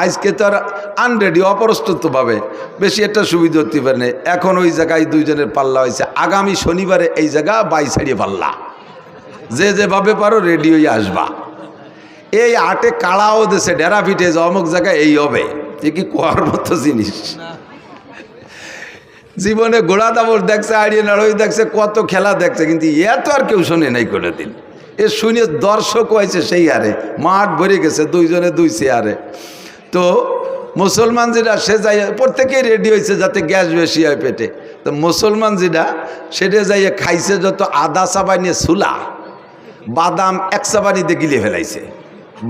আজকে তো আর আনরেডি, অপ্রস্তুতভাবে বেশি একটা সুবিধা হতে পারে না। এখন ওই জায়গায় দুইজনের পাল্লা হয়েছে, আগামী শনিবারে এই জায়গা 22 পাল্লা, যে যেভাবে পারো রেডি হয়ে আসবা। এই আটে কাড়াও দেশে ডেরা পিঠে যে অমুক জায়গায় এই হবে, এ কি কোয়ার মতো জিনিস। জীবনে ঘোড়া দাবড় দেখছে, আড়িয়ে নাড়ই দেখছে, কত খেলা দেখছে, কিন্তু এত আর কেউ শোনে নাই কোনোদিন। এ শুনে দর্শক হয়েছে সেই হারে, মাঠ ভরে গেছে দুইজনে দুই চেয়ারে। তো মুসলমান যেটা সে যাই প্রত্যেকেই রেডি হয়েছে যাতে গ্যাস বেশি হয় পেটে। তো মুসলমান যেটা সেটা যাইয়ে খাইছে যত আদা চাবানিয়ে ছুলা বাদাম এক চাবানিতে গিলে ফেলাইছে,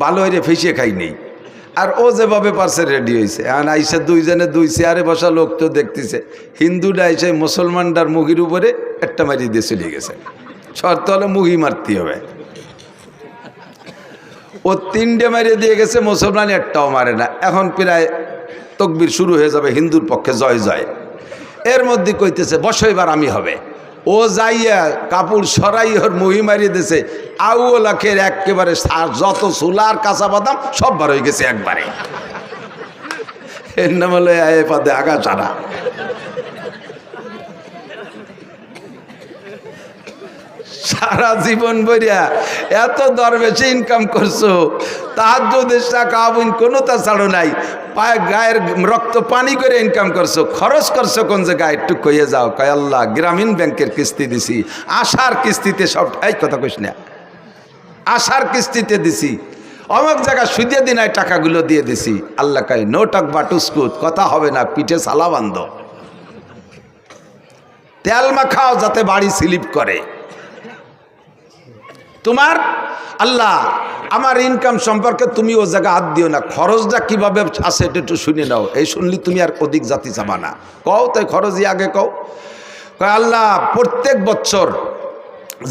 ভালো হয়ে ফেসিয়ে খাই নেই। আর ও যেভাবে পারছে রেডি হয়েছে। এখন আইসে দুইজনে দুই চেয়ারে বসা লোক তো দেখতেছে, হিন্দুটা আইসে মুসলমানটার মুখির উপরে একটা মারি দিয়ে চলে গেছে। শর্ত হলে মুখি মারতে হবে। ও 3টে মারিয়ে দিয়ে গেছে, মুসলমান একটাও মারে না। এখন প্রায় তকবির শুরু হয়ে যাবে, হিন্দুর পক্ষে জয় জয়। এর মধ্যে কইতেছে বসো এবার আমি হবে। ও যাইয়া কাপড় সরাই ওর মুহি মারিয়ে দিয়েছে। আউ লাখের একেবারে যত চুলার কাঁচা বাদাম সব বার হয়ে গেছে একবারে। এর নাম হলো এ পাদে আগা ছাড়া। সারা জীবন বইয়া এত দরবেশে ইনকাম করছো, তাহাজ্জুদের টাকা আবুন কোনো তা ছাড়ো নাই, পায়ে গায়ের রক্ত পানি করে ইনকাম করছো, খরচ করছো কোন জায়গায় একটু কইয়ে যাও। কয় আল্লাহ গ্রামীণ ব্যাংকের কিস্তি দিছি, আশার কিস্তিতে সব। এই কথা কইস না, আশার কিস্তিতে দিছি, অমুক জায়গা সুদে দিনায় টাকাগুলো দিয়ে দিছি। আল্লাহ কয় নো টক বাটুস্কুত, কথা হবে না, পিঠে সালা বান্ধ, তেল মাখাও যাতে বাড়ি স্লিপ করে। তোমার আল্লাহ আমার ইনকাম সম্পর্কে তুমি ও জায়গা হাত দিও না, খরচটা কিভাবে আছে এটা একটু শুনে নাও। এই শুনলি তুমি আর অধিক জাতি চাবা না, কও তাই খরচই আগে কও। আল্লাহ প্রত্যেক বছর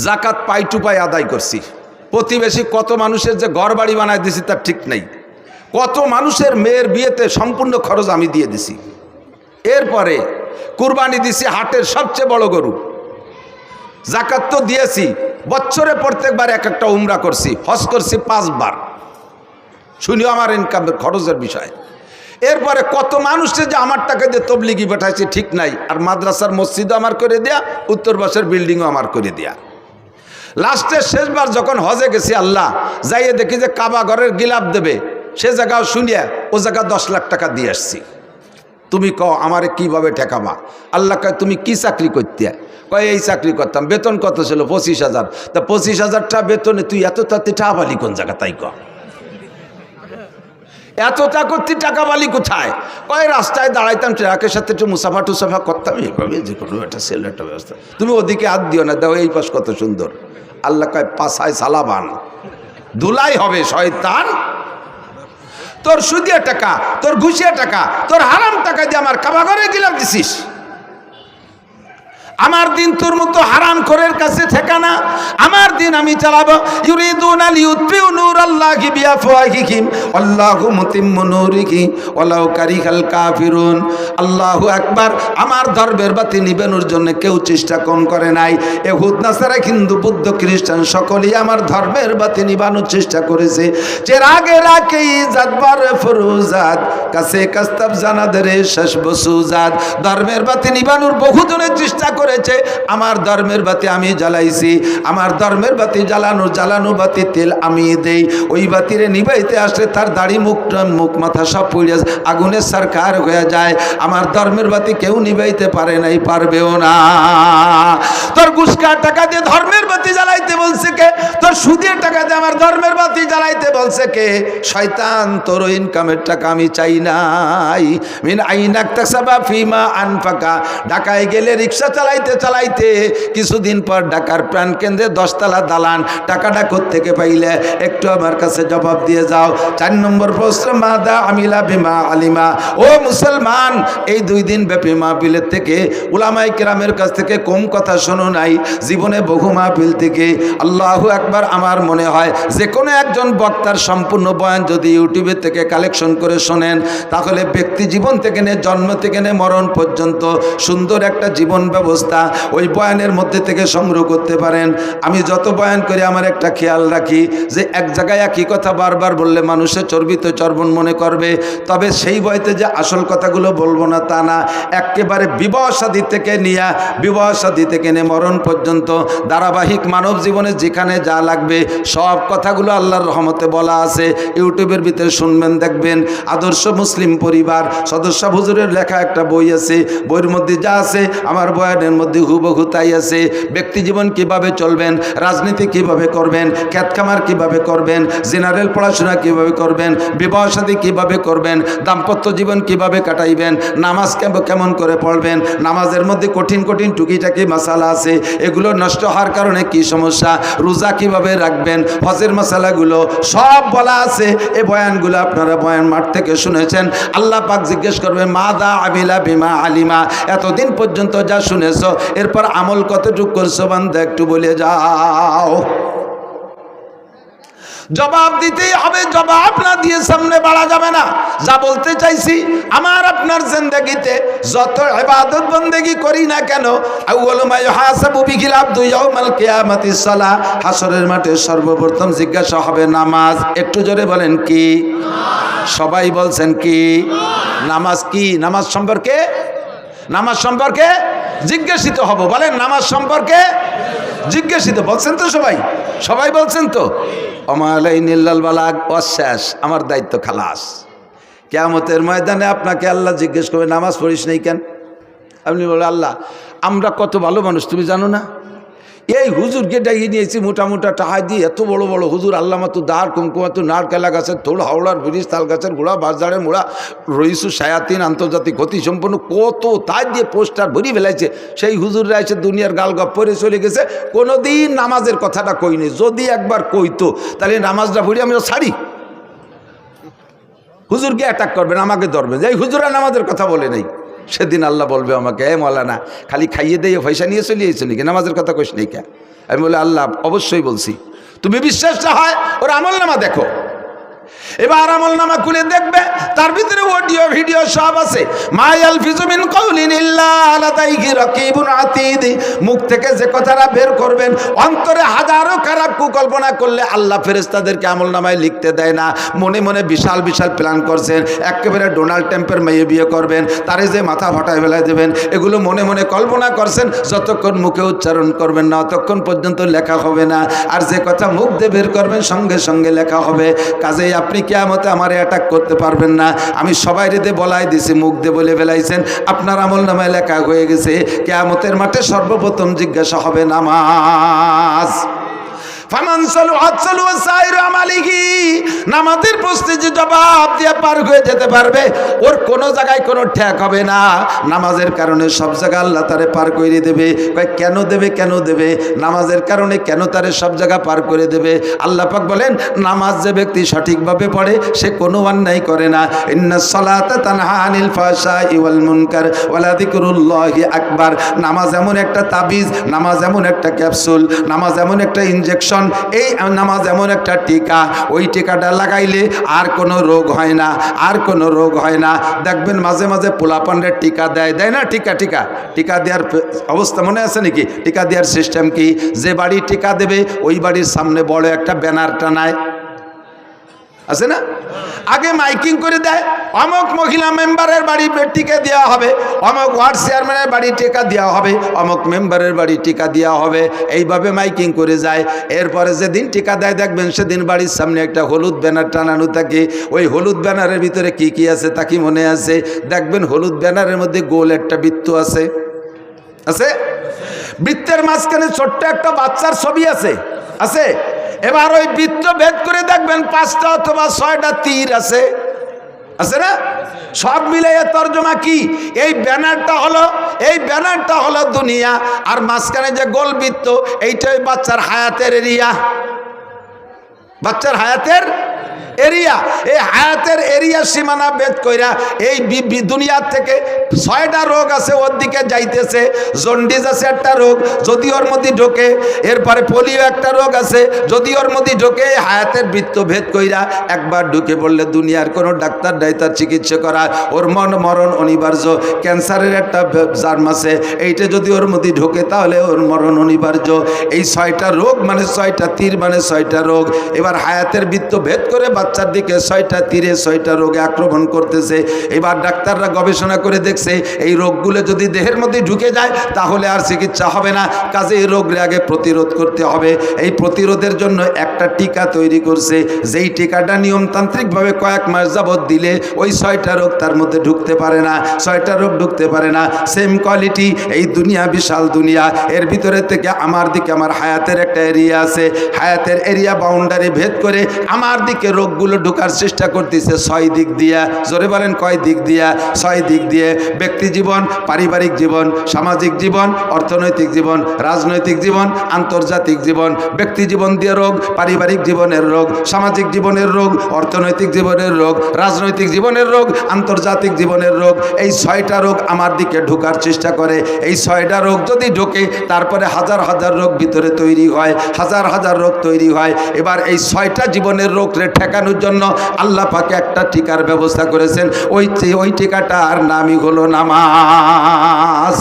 জাকাত পাই টু পাই আদায় করছি, প্রতিবেশী কত মানুষের যে ঘর বাড়ি বানায় দিছি তার ঠিক নেই, কত মানুষের মেয়ের বিয়েতে সম্পূর্ণ খরচ আমি দিয়ে দিছি। এরপরে কুরবানি দিছি হাটের সবচেয়ে বড় গরু, জাকাত তো দিয়েছি, বছরে প্রত্যেকবার এক একটা উমরা করছি, হজ করছি 5 বার। শুনিও আমার ইনকামের খরচের বিষয়। এরপরে কত মানুষে যে আমার টাকা দিয়ে তবলিগি পাঠাইছি ঠিক নাই, আর মাদ্রাসার মসজিদও আমার করে দেয়া, উত্তর বাসের বিল্ডিংও আমার করে দেয়া। লাস্টে শেষবার যখন হজে গেছি, আল্লাহ যাইয়ে দেখি যে কাবা ঘরের গিলাপ দেবে, সে জায়গাও শুনিয়া ও জায়গা 10 লাখ টাকা দিয়ে আসছি। তুমি কও আমারে কিভাবে ঠেকাবা? আল্লাহ কয় তুমি কি চাকরি করতে? কয় এই চাকরি করতাম। বেতন কত ছিল? 25,000। তা 25,000 বেতনে তুই এত তাতে টাকা বালি কোন জায়গা? তাই ক এতটা করতে টাকা বালি কোথায়? কয় রাস্তায় দাঁড়াইতাম, ট্রাকের সাথে একটু মুসাফা টুসাফা করতাম, এইভাবে যে কোনো একটা সেল একটা ব্যবস্থা। তুমি ওদিকে হাত দিও না, দাও এই পাশ কত সুন্দর। আল্লাহ কয় পাশায় সালাবান, ধুলাই হবে শয়তান। তোর সুদিয়া টাকা, তোর ঘুষিয়া টাকা, তোর হারাম টাকা দিয়ে আমার কাবা ঘরে গিলাপ দিছিস। আমার দিন তোর মতো হারাম খোরের কাছে ঠিকানা। আমার দিন আমি চালাবো। ইউরিদুনা লিইউতফিউ নূরাল্লাহি বিআফওয়াহিহিম আল্লাহু মুতিম্মু নূরিহি ওয়ালাউ কারিহাল কাফিরুন। আল্লাহু আকবার। আমার ধর্মের বাতি নিবানোর জন্য কেউ চেষ্টা কম করে নাই। ইহুদ নাসারা হিন্দু বৌদ্ধ খ্রিস্টান সকলেই আমার ধর্মের বাতি নিবানোর চেষ্টা করেছে। চেরাগের আগে জাদবার ফরুজাত কাছে কাস্তাব জানাদরে শেষ বসুজাত। ধর্মের বাতি নিবানোর বহুজনের চেষ্টা করেছে, আমার ধর্মের বাতি আমি জ্বালাইছি। আমার ধর্মের বাতি জ্বালানো বাতি তেল আমি দেই। ওই বাতিরে নিবাইতে আসলে তার দাড়ি মুখ মাথা সব পুড়ে আগুনে সরকার হয়ে যায়। আমার ধর্মের বাতি কেউ নিবাইতে পারে নাই, পারবেও না। তোর ঘুষকার টাকা দিয়ে ধর্মের বাতি জ্বালাইতে বলছে কে? তোর সুদের টাকা দিয়ে আমার ধর্মের বাতি জ্বালাইতে বলছে কে? শয়তান, তোর ইনকামের টাকা আমি চাই নাই। মিন আইনাক তাসাবা ফিমা আনফাকা। ঢাকায় গেলে রিক্সা চালাইতে কিছুদিন পর ঢাকার প্রাণ কেন্দ্রে 10 তলা দালান। টাকাটা কোত্থেকে পাইলে একটু আমার কাছে জবাব দিয়ে যাও। 4 নম্বর প্রশ্ন, মাদা আমিলা বিমা আলিমা। ও মুসলমান, এই 2 দিন ব্যাপী মাহফিলের থেকে উলামায়ে কেরামের কাছ থেকে কম কথা শোনো নাই। জীবনে বহু মাহফিল থেকে আল্লাহু আকবার। আমার মনে হয় যে কোনো একজন বক্তার সম্পূর্ণ বয়ান যদি ইউটিউবের থেকে কালেকশন করে শোনেন, তাহলে ব্যক্তি জীবন থেকে নিয়ে জন্ম থেকে নিয়ে মরণ পর্যন্ত সুন্দর একটা জীবন ব্যবস্থা ওই বয়ানের মধ্যে থেকে সংগ্রহ করতে পারেন। আমি যত বয়ান করি আমার একটা খেয়াল রাখি যে এক জায়গায় একই কথা বারবার বললে মানুষের চর্বিত চর্বণ মনে করবে, তবে সেই বয়তে যে আসল কথাগুলো বলবো না তা না, একেবারে বিবাহ শাদী থেকে নিয়ে মরণ পর্যন্ত ধারাবাহিক মানব জীবনে যেখানে যা লাগবে সব কথাগুলো আল্লাহর রহমতে বলা আছে। ইউটিউবের ভিতরে শুনবেন, দেখবেন। আদর্শ মুসলিম পরিবার সদস্য হুজুরের লেখা একটা বই আছে, বইয়ের মধ্যে যা আছে আমার বয়ানের মধ্যে হুবহু তাই আছে। ব্যক্তি জীবন কিভাবে চলবেন, রাজনীতি কিভাবে করবেন, খেত খামার কিভাবে করবেন, জেনারেল পড়াশোনা কিভাবে করবেন, বিবাহ শাদী কিভাবে করবেন, দাম্পত্য জীবন কিভাবে কাটাইবেন, নামাজ কেমন করে পড়বেন, নামাজের মধ্যে কঠিন কঠিন টুকিটাকি মাসালা আছে, এগুলো নষ্ট হওয়ার কারণে কি সমস্যা, রোজা কিভাবে রাখবেন, হজের মশালাগুলো সব বলা আছে। এই বয়ানগুলো আপনারা বয়ান মাঠ থেকে শুনেছেন। আল্লাহ পাক জিজ্ঞেস করবেন মাদা আমিলা বিমা আলিমা, এতদিন পর্যন্ত যা শুনেছ এরপর আমল কতটুকু করছো বান্দা একটু বলে যাও। জবাব দিতেই হবে, জবাব না দিয়ে সামনে বাড়া যাবে না। যা বলতে চাইছি, আমার আপনার জিন্দেগিতে যত ইবাদত বন্দেগি করি না কেন, আউয়ালু মা ইউহাসাবু বিহিল আবদু ইয়াউমাল কিয়ামাতিস সালাহ, হাসরের মাঠে সর্বপ্রথম জিজ্ঞাসা হবে নামাজ। একটু জোরে বলেন কি? সবাই বলছেন কি? নামাজ কি? নামাজ সম্পর্কে জিজ্ঞাসিত হব। বলেন নামাজ সম্পর্কে জিজ্ঞাসিত। বলছেন তো সবাই বলছেন তো? অমালাইনিল্লাল বালাগ, অশেষ, আমার দায়িত্ব খালাস। কিয়ামতের ময়দানে আপনাকে আল্লাহ জিজ্ঞেস করবে নামাজ পড়িস নাই কেন? আপনি বলে আল্লাহ আমরা কত ভালো মানুষ তুমি জানো না, এই হুজুরকে ডাকিয়ে নিয়েছি মোটা টাকা দিয়ে, এত বড় বড় হুজুর, আল্লামা তো দাঁড় কুমকুমা তো নারকেলা গাছের থোড়, হাওড়ার ব্রিজ, তাল গাছের গোড়া, বাজারের মোড়া, রইসু শায়াতিন, আন্তর্জাতিক গতি সম্পন্ন কত তাই দিয়ে পোস্টার ভরি ফেলাইছে। সেই হুজুররা এসে দুনিয়ার গালগপ পরে চলে গেছে, কোনোদিন নামাজের কথাটা কইনি। যদি একবার কইতো তাহলে নামাজটা ভরি আমি ছাড়ি। হুজুরকে অ্যাটাক করবেন, আমাকে ধরবেন যে এই হুজুরা নামাজের কথা বলে নেই। সেদিন আল্লাহ বলবে আমাকে, এ মৌলানা খালি খাইয়ে দিয়ে পয়সা নিয়ে চলে এসেছো নাকি, নামাজের কথা কইস নাই কে? আমি বলে আল্লাহ অবশ্যই বলছি। তুমি বিশ্বাস না হয় ওর আমল নামা দেখো। এবার আমল নামা খুলে দেখবে, তার ভিতরে অডিও ভিডিও সব আছে। মায়াল ফিজুমিন কাউলিন ইল্লা লাদাইহি রাকিবুন আতীদ, মুখ থেকে যে কথাটা বের করবেন অন্তরে হাজারো খারাপ কুকল্পনা করলে আল্লাহ ফেরেশতাদেরকে আমল নামায় লিখতে দেয় না। মনে মনে বিশাল বিশাল প্ল্যান করছেন, একেবারে ডোনাল্ড ট্রাম্পের মেয়ে বিয়ে করবেন, তারে যে মাথা ফাটায় ফেলাই দেবেন, এগুলো মনে মনে কল্পনা করছেন। যতক্ষণ মুখে উচ্চারণ করবেন না ততক্ষণ পর্যন্ত লেখা হবে না। আর যে কথা মুখ দিয়ে বের করবেন সঙ্গে সঙ্গে লেখা হবে। কাজেই আপনি কিয়ামতে আমারে অ্যাটাক করতে পারবেন না। আমি সবাই রেদে বলাই দিছি, মুখ দিয়ে বলে ফেলাইছেন, আপনার আমল নামায় লেখা হয়ে গেছে। কিয়ামতের মাঠে সর্বপ্রথম জিজ্ঞাসা হবে নামাজ। নামাজের প্রশ্নে যে জবাব দিয়ে পার হয়ে যেতে পারবে ওর কোনো জায়গায় কোনো ঠেক হবে না। নামাজের কারণে সব জায়গায় আল্লাহ তারে পার করে দেবে। কেন দেবে? নামাজের কারণে কেন তারে সব জায়গা পার করে দেবে? আল্লাহ পাক বলেন নামাজ যে ব্যক্তি সঠিকভাবে পড়ে সে কোনো অন্যায় করে না। ইন্নাস সালাতা তানহা আনিল ফাহশাই ওয়াল মুনকার ওয়ালা যিকরুল্লাহি আকবার। নামাজ এমন একটা তাবিজ, নামাজ এমন একটা ক্যাপসুল, নামাজ এমন একটা ইনজেকশন, এই নামাজ এমন একটা টিকা, ওই টিকাটা লাগাইলে আর কোনো রোগ হয় না। দেখবেন মাঝে মাঝে পোলাপানের টিকা দেয় না, টিকা দেওয়ার অবস্থা মনে আছে নাকি? টিকা দেওয়ার সিস্টেম কি? যে বাড়ি টিকা দেবে ওই বাড়ির সামনে বড় একটা ব্যানার টানায়, আছে না? আগে মাইকিং করে দেয়, অমুক মহিলা মেম্বারের বাড়ি টিকা দেওয়া হবে, অমুক ওয়ার্ড চেয়ারম্যানের বাড়ি টিকা দেওয়া হবে, অমুক মেম্বারের বাড়ি টিকা দেওয়া হবে, এইভাবে মাইকিং করে যায়। এরপরে যেদিন টিকা দেয় দেখবেন সেদিন বাড়ির সামনে একটা হলুদ ব্যানার টানানো থাকে। ওই হলুদ ব্যানারের ভিতরে কি আছে তা কি মনে আছে? দেখবেন হলুদ ব্যানারের মধ্যে গোল একটা বৃত্ত আছে। বৃত্তের মাঝখানে ছোট্ট একটা বাচ্চার ছবি আছে। এবার ওই বৃত্ত ভেদ করে দেখবেন 5টা অথবা 6টা তীর আছে না? সব মিলিয়ে তর্জমা কি? এই ব্যানারটা হলো দুনিয়া, আর মাঝখানে যে গোল বৃত্ত এইটাই বাচ্চার হায়াতের এরিয়া। এরিয়া, এই হায়াতের এরিয়া সীমানা ভেদ কইরা এই দুনিয়ার থেকে 6টা রোগ আছে ওর দিকে যাইতেছে। জন্ডিস আছে একটা রোগ, যদি ওর মধ্যে ঢোকে, এরপরে পোলিও একটা রোগ আছে, যদি ওর মধ্যে ঢোকে, হায়াতের বৃত্ত ভেদ কইরা একবার ঢুকে পড়লে দুনিয়ার কোনো ডাক্তার নাই তার চিকিৎসা করা, ওর মরণ অনিবার্য। ক্যান্সারের একটা জার্ম আছে, এইটা যদি ওর মধ্যে ঢোকে তাহলে ওর মরণ অনিবার্য। এই 6টা রোগ মানে 6টা তীর মানে 6টা রোগ। এবার হায়াতের বৃত্ত ভেদ করে বাচ্চার দিকে 6টা তীরে 6টা রোগে আক্রমণ করতেছে। এবার ডাক্তাররা গবেষণা করে দেখছে এই রোগগুলো যদি দেহের মধ্যে ঢুকে যায় তাহলে আর চিকিৎসা হবে না, কাজে এই রোগের আগে প্রতিরোধ করতে হবে। এই প্রতিরোধের জন্য একটা টিকা তৈরি করছে, যেই টিকাটা নিয়মতান্ত্রিকভাবে কয়েক মাস যাবৎ দিলে ওই 6টা রোগ তার মধ্যে ঢুকতে পারে না, 6টা রোগ ঢুকতে পারে না। সেম কোয়ালিটি এই দুনিয়া, বিশাল দুনিয়া, এর ভিতরে থেকে আমার দিকে আমার হায়াতের একটা এরিয়া আছে, হায়াতের এরিয়া বাউন্ডারি ভেদ করে আমার দিকে রোগগুলো ঢোকার চেষ্টা করতেছে 6 দিক দিয়া। জোরে বলেন কয় দিক দিয়া? 6 দিক দিয়ে। ব্যক্তি জীবন, পারিবারিক জীবন, সামাজিক জীবন, অর্থনৈতিক জীবন, রাজনৈতিক জীবন, আন্তর্জাতিক জীবন। ব্যক্তি জীবন দিয়ে রোগ, পারিবারিক জীবনের রোগ, সামাজিক জীবনের রোগ, অর্থনৈতিক জীবনের রোগ, রাজনৈতিক জীবনের রোগ, আন্তর্জাতিক জীবনের রোগ। এই 6টা রোগ আমার দিকে ঢোকার চেষ্টা করে। এই 6টা রোগ যদি ঢোকে তারপরে হাজার হাজার রোগ ভিতরে তৈরি হয়, হাজার হাজার রোগ তৈরি হয়। এবার এই 6টা জীবনের রোগকে ঠেকানোর জন্য আল্লাহ পাকে একটা টিকার ব্যবস্থা করেছেন। ওই টিকাটার নামই হলো নামাজ।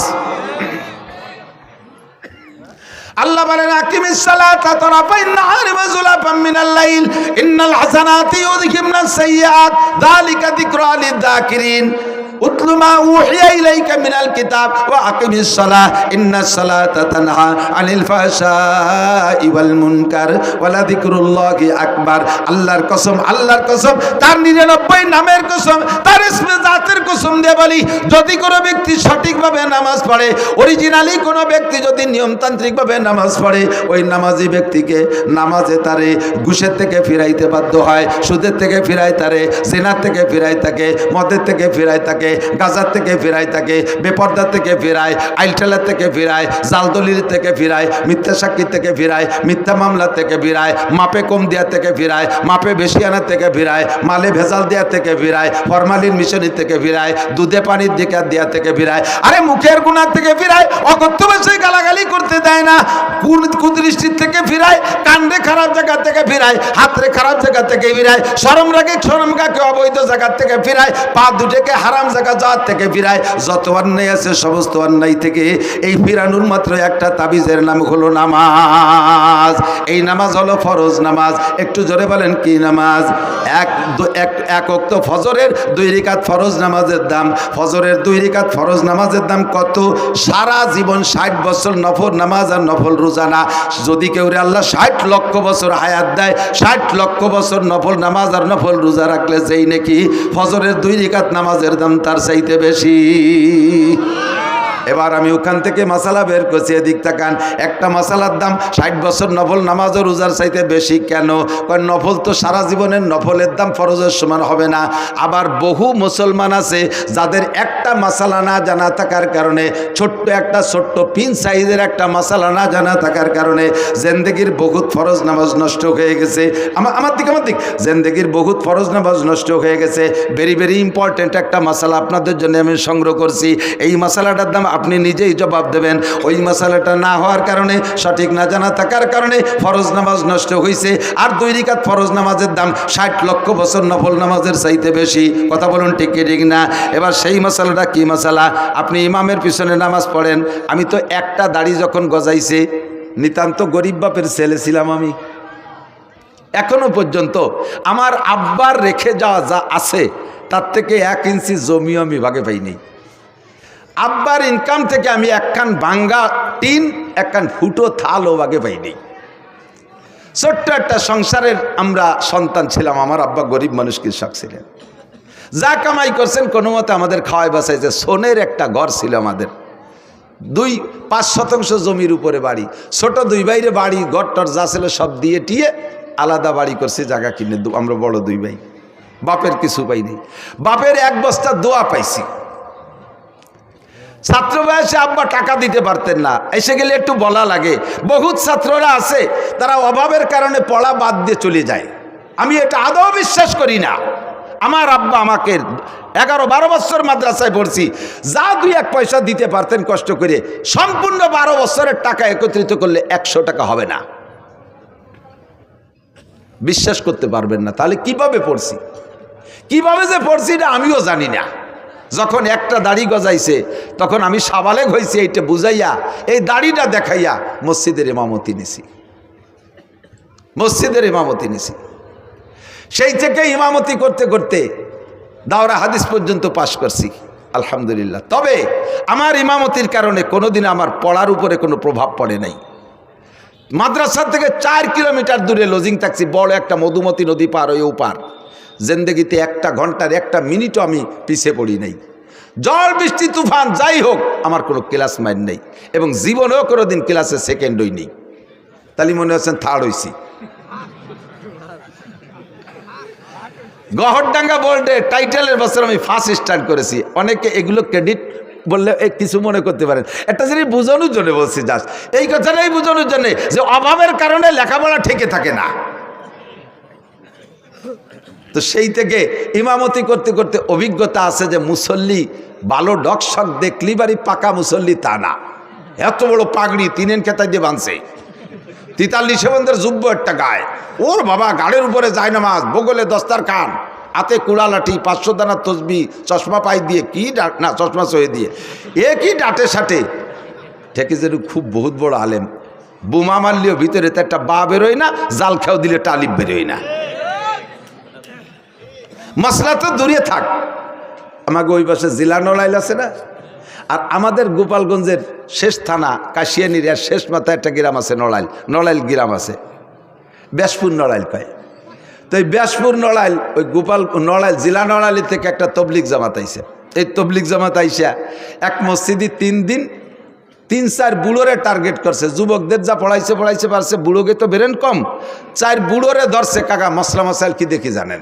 আল্লাহ বলেন আকিমিস সালাতা তারাফাইন নাহারি ওয়া যুলাফাম মিনাল লাইল ইন্নাল হাসানাতি ইউযহিবনাস সাইয়্যাত যালিকা যিকরা লিয-যাকিরিন উতলু মা উহিয়া ইলাইকা মিনাল কিতাব ওয়া আকিমিস সালাহ ইন্নাস সালাতা তানহা আনিল ফাহশাই ওয়াল মুনকার ওয়া লাযিকরুল্লাহি আকবার। আল্লাহর কসম, আল্লাহর কসম, তার 99 নামের কসম, তার ইসমে জাতের কসম দিয়ে বলি, যদি কোনো ব্যক্তি সঠিকভাবে নামাজ পড়ে, অরিজিনালি কোনো ব্যক্তি যদি নিয়মতান্ত্রিকভাবে নামাজ পড়ে, ওই নামাজি ব্যক্তিকে নামাজে তারে ঘুষের থেকে ফিরাইতে বাধ্য হয়, সুদের থেকে ফিরায় তারে, জিনার থেকে ফিরায় তাকে, মদের থেকে ফিরায় তাকে, গাজার থেকে ফিরায় তাকে, বেপর্দার থেকে ফিরায়, আইলঠেলার থেকে ফিরায়, জালদলির থেকে ফিরায়, মিথ্যা সাক্ষী থেকে ফিরায়, মিথ্যা মামলা থেকে ফিরায়, মাপে কম দেওয়ার থেকে ফিরায়, মাপে বেশি আনার থেকে ফিরায়, মালে ভেজাল দেওয়ার থেকে ফিরায়, ফরমালিন মিশনের থেকে ফিরায়, দুধে পানির দিকে দেওয়ার থেকে ফিরায়, আরে মুখের গুনার থেকে ফিরায়, অকথ্য ভাষায় গালাগালি করতে দেয় না, কুদৃষ্টির থেকে ফিরায়, কান্দে খারাপ জায়গা থেকে ফিরায়, হাতরে খারাপ জায়গা থেকে ফিরায়, শরম রাগে অবৈধ জায়গা থেকে ফিরায়, পা দুটোকে হারাম জায়গা যাওয়ার থেকে ফিরায়। যত অন্যায় আছে সমস্ত অন্যায় থেকে এই ফিরানোর মাত্র একটা তাবিজের নাম হলো নামাজ। এই নামাজ হলো ফরজ নামাজ। একটু জোরে বলেন কি নামাজ? এক ওয়াক্ত ফজরের 2 রাকাত ফরজ নামাজের দাম, ফজরের 2 রাকাত ফরজ নামাজের দাম কত? সারা জীবন 60 বছর নফল নামাজ আর নফল রোজা না। যদি কেউ আল্লাহ 60 লক্ষ বছর হায়াত দেয়, 60 লক্ষ বছর নফল নামাজ আর নফল রোজা রাখলে যেই নাকি ফজরের 2 রাকাত নামাজের দাম তার চাইতে বেশি। এবার আমি ওখান থেকে মশালা বের করছি, এদিক তাকান। একটা মশালার দাম 60 বছর নফল নামাজ ও রোজার চাইতে বেশি কেন? কারণ নফল তো সারা জীবনের নফলের দাম ফরজের সমান হবে না। আবার বহু মুসলমান আছে যাদের একটা মশালা না জানা থাকার কারণে, ছোট্ট পিন সাইজের একটা মশালা না জানা থাকার কারণে জিন্দেগির বহুত ফরজ নামাজ নষ্ট হয়ে গেছে। আমার দিক জিন্দেগির বহুত ফরজ নামাজ নষ্ট হয়ে গেছে। ভেরি ভেরি ইম্পর্টেন্ট একটা মশালা আপনাদের জন্য আমি সংগ্রহ করছি। এই মশালাটার দাম আপনি নিজেই জবাব দেবেন। ওই মশালাটা না হওয়ার কারণে, সঠিক না জানা থাকার কারণে ফরজ নামাজ নষ্ট হয়েছে। আর 2 রাকাত ফরজ নামাজের দাম 60 লক্ষ বছর নফল নামাজের চাইতে বেশি। কথা বলুন ঠিক কি ঠিক না? এবার সেই মশালাটা কি মশালা? আপনি ইমামের পিছনে নামাজ পড়েন। আমি তো একটা দাড়ি যখন গজাইছে, নিতান্ত গরিব বাপের ছেলে ছিলাম আমি। এখনো পর্যন্ত আমার আব্বার রেখে যাওয়া যা আছে তার থেকে 1 ইঞ্চি জমিও আমি ভাগে পাইনি। আব্বার ইনকাম থেকে আমি একখান ভাঙ্গা টিন, একখান ফুটো থালও ভাগে পাইনি। ছোট্ট একটা সংসারের আমরা সন্তান ছিলাম। আমার আব্বা গরিব মানুষ, কৃষক ছিলেন। যা কামাই করছেন কোনো মতে আমাদের খাওয়াই বাঁচাইছে। সোনের একটা ঘর ছিল আমাদের, 2-5 শতাংশ জমির উপরে বাড়ি। ছোট 2 ভাইরে বাড়ি ঘরটর যা ছিল সব দিয়ে টিয়ে আলাদা বাড়ি করছি, জায়গা কিনে। আমরা বড় 2 ভাই, বাপের কিছু পাইনি। বাপের 1 বস্তা দোয়া পাইছি। ছাত্র বয়সে আব্বা টাকা দিতে পারতেন না, এসে গেলে একটু বলা লাগে। বহুত ছাত্ররা আছে তারা অভাবের কারণে পড়া বাদ দিয়ে চলে যায়। আমি এটা আদৌ বিশ্বাস করি না। আমার আব্বা আমাকে 11-12 বছর মাদ্রাসায় পড়ছি, যা 2-1 পয়সা দিতে পারতেন কষ্ট করে, সম্পূর্ণ 12 বছরের টাকা একত্রিত করলে 100 টাকা হবে না। বিশ্বাস করতে পারবেন না। তাহলে কিভাবে পড়ছি, কিভাবে যে পড়ছি না আমিও জানি না। যখন একটা দাড়ি গজাইছে তখন আমি সাবালেগ হয়েছি, এইটা বুঝাইয়া এই দাড়িটা দেখাইয়া মসজিদের ইমামতি নিছি, মসজিদের ইমামতি নিছি। সেই থেকে ইমামতি করতে করতে দাওরা হাদিস পর্যন্ত পাশ করছি আলহামদুলিল্লাহ। তবে আমার ইমামতির কারণে কোনোদিন আমার পড়ার উপরে কোনো প্রভাব পড়ে নাই। মাদ্রাসা থেকে 4 কিলোমিটার দূরে লজিং থাকছি, বড় একটা মধুমতি নদী পার ওই ওপার। জিন্দেগিতে 1 ঘন্টার 1 মিনিটও আমি পিছিয়ে পড়ি নাই। জল বৃষ্টি তুফান যাই হোক আমার কোনো ক্লাস মাইন্ড নেই, এবং জীবনেও কোনোদিন ক্লাসে সেকেন্ড হই নেই। তাহলে মনে হচ্ছেন থার্ড হইছি। গহরডাঙ্গা বোর্ডে টাইটেলের বছর আমি ফার্স্ট স্টার্ট করেছি। অনেকে এগুলো ক্রেডিট বললে কিছু মনে করতে পারেন, একটা জিনিস বোঝানোর জন্য বলছি, জাস্ট এই কথাটাই বোঝানোর জন্য যে অভাবের কারণে লেখাপড়া ঠেকে থাকে না। তো সেই থেকে ইমামতি করতে করতে অভিজ্ঞতা আছে যে মুসল্লি ভালো ডকশক দেখলি বাড়ি পাকা মুসল্লি তা না। এত বড় পাগড়ি 3 খেতায় দিয়ে বাঁধছে, 43 বন্ধের যুব্য একটা গায়ে, ওর বাবা গাড়ির উপরে যায় নামাজ, বগলে দস্তার খান, হাতে কুড়া লাঠি, 500 দানা তসবি, চশমা পাই দিয়ে কি না চশমা সয়ে দিয়ে একই ডাটে সাটে ঠেকে যেন খুব বহুত বড় আলেম। বোমা মারলেও ভিতরে তো একটা বা বেরোয় না, জাল খেয়াও দিলে টালিব বেরোয় না। মশলা তো দূরে থাক, আমাকে ওই পাশে জেলা নড়াইল আছে না, আর আমাদের গোপালগঞ্জের শেষ থানা কাশিয়ানির শেষ মাথায় একটা গ্রাম আছে নড়াইল, নড়াইল গ্রাম আছে, ব্যাসপুর নড়াইল পায়। তো এই ব্যাসপুর নড়াইল ওই গোপাল নড়াইল জেলা নড়াইল থেকে একটা তবলিগ জামাত আইসে। এই তবলিগ জামাত আইসা এক মসজিদে 3 দিন 3-4 বুড়োরে টার্গেট করছে। যুবকদের যা পড়াইছে পারছে, বুড়োকে তো বেরেন কম, 4 বুড়োরে ধরছে। কাকা মশলা মশাইল কি দেখি জানেন?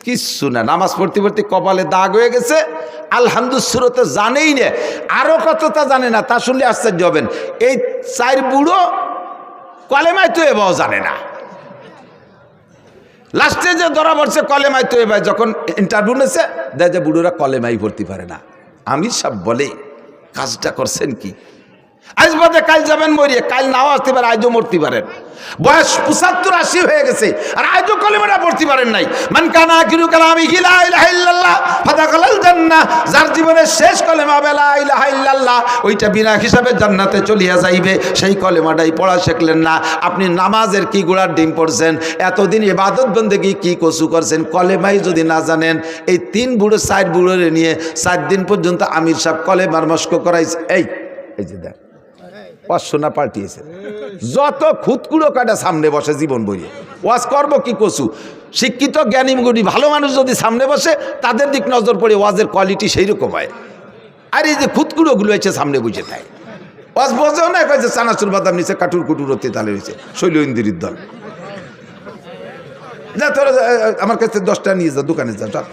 কিচ্ছু না, নামাজ পড়তে পড়তে কপালে দাগ হয়ে গেছে, আলহামদুলিল্লাহ তো জানেই না, আরো কতটা জানে না, তা শুনলে আশ্চর্য হবেন। এই 4 বুড়ো কলেমায় তো এবাও জানে না। লাস্টে যে ধরা পড়ছে কলেমায় তো এবার যখন ইন্টারভিউ নিয়েছে দেয় যে বুড়োরা কলেমাই পড়তে পারে না। আমি সব বলে কাজটা করছেন কি? আজ বাদে কাল যাবেন মরিয়ে, কাল নাও আসতে পারে, আজও মরতে পারেন। বয়স 75-80 হয়ে গেছে আর আজও কলেমাটা পড়তে পারেন নাই। মান কানা আখিরু কালামিহি লা ইলাহা ইল্লাল্লাহ ফাদাখালাল জান্নাহ, যার জীবনের শেষ কলেমা লা ইলাহা ইল্লাল্লাহ, ওইটা বিনা হিসাবে জান্নাতে চলিয়া যাইবে। সেই কলেমাটাই পড়া শিখলেন না। আপনি নামাজের কি গোড়ার ডিম পড়ছেন, এতদিন ইবাদত বন্দেগী কি কসু করছেন, কলেমাই যদি না জানেন। এই 3 বুড়ো 4 বুড়োরে নিয়ে 4 দিন পর্যন্ত আমির সাহেব কলেমার মস্ক করাইছে। এই যে দেখ অশ্বনা পাল্টিয়েছে, যত খুদকুড়ো কাটা সামনে বসে জীবন বইয়ে ওয়াজ করবো কি কসু। শিক্ষিত জ্ঞানী গুণী ভালো মানুষ যদি সামনে বসে তাদের দিক নজর পড়ে ওয়াজের কোয়ালিটি সেই রকম হয়। আর এই যে খুদকুড়োগুলো এসে সামনে বুঝে থাকে, ওয়াজ বোঝেও না, কয়েছে চানাচুর বাদাম নিচে কাটুর কুটুর হতে তালে রয়েছে শৈল ইন্দির দল। যা তোরা আমার কাছে 10টা নিয়ে যা, দোকানে যা, চল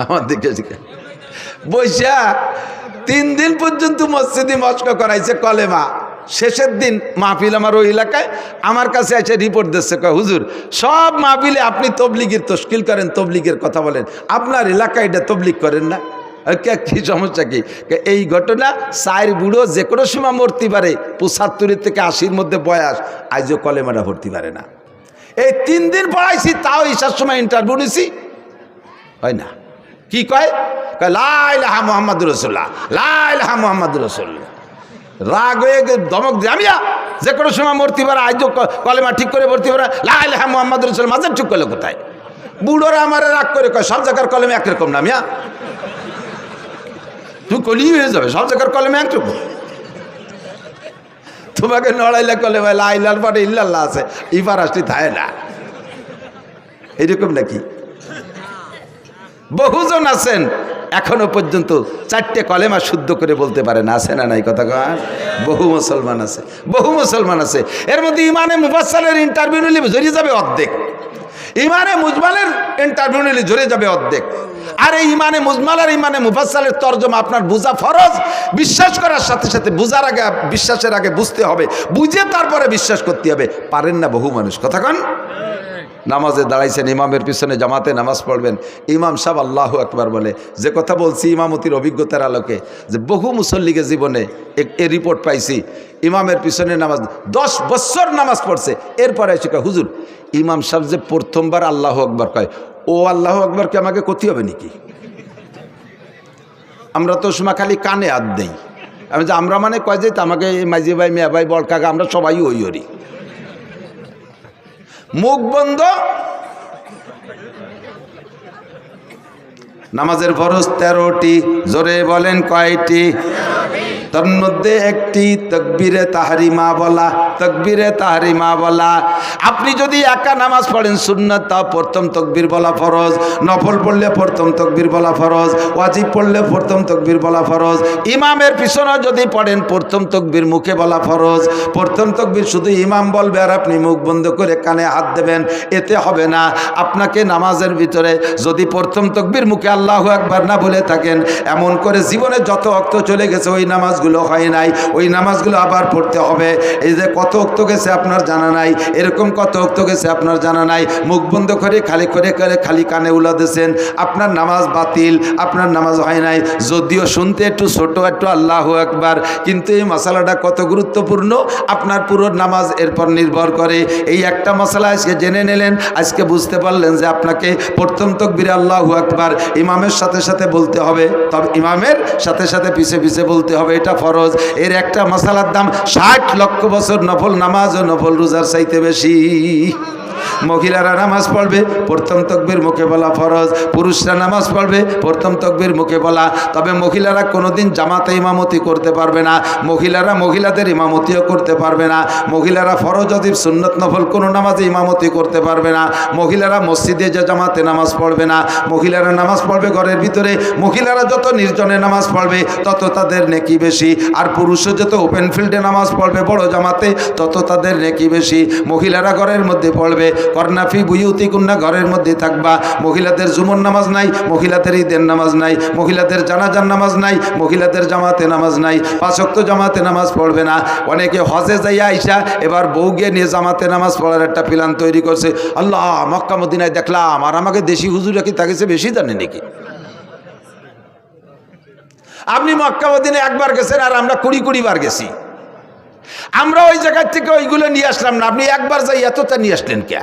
আমার দিকে বৈশা 3 দিন পর্যন্ত মসজিদে মস্ক করাইছে কলেমা। শেষের দিন মাহফিল আমার ওই এলাকায়, আমার কাছে এসে রিপোর্ট দিচ্ছে, কয় হুজুর সব মাহফিলে আপনি তবলিগের তশকিল করেন, তবলিগের কথা বলেন, আপনার এলাকায় এটা তবলিগ করেন না। কি সমস্যা কি? এই ঘটনা 4 বুড়ো যে কোনো সময় মরতে পারে, 75 থেকে 80-র মধ্যে বয়স, আজও কলেমাটা ভর্তি পারে না। এই 3 দিন পড়াইছি, তাও ঈশার সময় ইন্টারভিউ নিছি, হয় না। কি কয়? লা ইলাহা মুহাম্মাদুর রাসূলুল্লাহ, লা ইলাহা মুহাম্মাদুর রাসূলুল্লাহ। রাগ হয়ে ধমক দিয়ে আমিয়া যে কোনো সময় মরতে পারে, আজ কলেমা ঠিক করে ভর্তি পারে, লা ইলাহা মুহাম্মাদুর রাসূলুল্লাহ। মাঝে ঠিক করলে কোথায়? বুড়োরা আমার রাগ করে কয় সব জায়গার কলেমা একরকম না মিয়া, তুই কলি হয়ে যাবে, সব জায়গার কলেমা একরকম। তোমাকে নড়াইলে কলেমা লা ইলাহার পরে ইল্লাল্লাহ আছে, ইবার আসলে থাকে না, এইরকম নাকি? বহুজন আছেন এখনো পর্যন্ত 4টে কলেমা শুদ্ধ করে বলতে পারে না, আছে না নাই কথা কয়? বহু মুসলমান আছে, বহু মুসলমান আছে। এর মধ্যে ইমানে মুফাসসালের ইন্টারভিউ নিলে জড়িয়ে যাবে অর্ধেক। ইমানে মুজমালের ইন্টারভিউ নিলে ঝরে যাবে অর্ধেক। আর এই ইমানে মুজমাল আর ইমানে মুফাসসালের তরজমা আপনার বুঝা ফরজ। বিশ্বাস করার সাথে সাথে বুঝার আগে, বিশ্বাসের আগে বুঝতে হবে, বুঝে তারপরে বিশ্বাস করতে হবে। পারেন না বহু মানুষ। কথা কন। নামাজে দাঁড়াইছেন, ইমামের পিছনে জামাতে নামাজ পড়বেন, ইমাম সাহেব আল্লাহু আকবার বলে। যে কথা বলছি ইমামতির অভিজ্ঞতার আলোকে, যে বহু মুসল্লিকে জীবনে এ রিপোর্ট পাইছি, ইমামের পিছনে নামাজ 10 বছর নামাজ পড়ছে, এরপরে এসে কয় হুজুর ইমাম সাহেব যে প্রথমবার আল্লাহু আকবার কয়, ও আল্লাহু আকবারকে আমাকে ক্ষতি হবে নাকি? আমরা তো সময় খালি কানে হাত দেই। আমি যে আমরা মানে কয় যে আমাকে মাঝি ভাই, মিয়া ভাই, বড় কাকা, আমরা সবাই ওই ওরি। মুখ বন্ধ। নামাজের ফরজ 13টি, জোরে বলেন কয়টি? তার মধ্যে একটি তাকবীরে তাহরিমা বলা। তাকবীরে তাহরিমা বলা। আপনি যদি একা নামাজ পড়েন সুন্নাত, তা প্রথম তাকবীর বলা ফরজ। নফল পড়লে প্রথম তাকবীর বলা ফরজ। ওয়াজিব পড়লে প্রথম তাকবীর বলা ফরজ। ইমামের পিছনে যদি পড়েন প্রথম তাকবীর মুখে বলা ফরজ। প্রথম তাকবীর শুধু ইমাম বলবে আর আপনি মুখ বন্ধ করে কানে হাত দেবেন, এতে হবে না। আপনাকে নামাজের ভিতরে যদি প্রথম তাকবীর মুখে আল্লাহু আকবার না বলে থাকেন, এমন করে জীবনে যত ওয়াক্ত চলে গেছে ওই নামাজগুলো হয় নাই, ওই নামাজগুলো আবার পড়তে হবে। এই যে কত ওয়াক্ত গেছে আপনার জানা নাই, এরকম কত ওয়াক্ত গেছে আপনার জানা নাই, মুখ বন্ধ করে খালি কানে উলা দিয়েছেন, আপনার নামাজ বাতিল, আপনার নামাজ হয় নাই। যদিও শুনতে একটু ছোট, একটু আল্লাহু আকবার, কিন্তু এই মশালাটা কত গুরুত্বপূর্ণ আপনার পুরো নামাজ এরপর নির্ভর করে। এই একটা মশলা আজকে জেনে নিলেন, আজকে বুঝতে পারলেন যে আপনাকে প্রথম তাকবীরে আল্লাহু আকবার ইমামের সাথে সাথে বলতে হবে, তবে ইমামের সাথে সাথে পিছে পিছে বলতে হবে, এটা ফরজ। এর একটা মশালার দাম 60 লক্ষ বছর নফল নামাজ ও নফল রোজার চাইতে বেশি। মহিলারা নামাজ পড়বে প্রথম তাকবীর মুখে বলা ফরজ, পুরুষরা নামাজ পড়বে প্রথম তাকবীর মুখে বলা। তবে মহিলারা কোনোদিন জামাতে ইমামতি করতে পারবে না, মহিলারা মহিলাদের ইমামতিও করতে পারবে না, মহিলারা ফরজ ওয়াজিব সুন্নত নফল কোনো নামাজে ইমামতি করতে পারবে না, মহিলারা মসজিদে যে জামাতে নামাজ পড়বে না, মহিলারা নামাজ পড়বে ঘরের ভিতরে। মহিলারা যত নির্জনে নামাজ পড়বে তত তাদের নেকি বেশি, আর পুরুষও যত ওপেন ফিল্ডে নামাজ পড়বে বড় জামাতে তত তাদের নেকি বেশি। মহিলারা ঘরের মধ্যে পড়বে, করনাফি বুয়ুতিকুন্না, ঘরের মধ্যে থাকবা। মহিলাদের জুমুর নামাজ নাই, মহিলাদের ঈদের নামাজ নাই, মহিলাদের জানাজার নামাজ নাই, মহিলাদের জামাতে নামাজ নাই, 5 ওয়াক্ত জামাতে নামাজ পড়বে না। অনেকে হজে যাইয়া আইসা এবার বউকে নিয়ে জামাতে নামাজ পড়ার একটা প্ল্যান তৈরি করছে। আল্লাহ, মক্কা মদিনায় দেখলাম, আর আমাকে দেশি হুজুরা কি তাকে বেশি জানে নাকি? আপনি মক্কা মদিনায় একবার গেছেন আর আমরা 20 বার গেছি। আমরা ওই জায়গার থেকে ওইগুলো নিয়ে আসলাম না, আপনি একবার যাই এতটা নিয়ে আসলেন কে?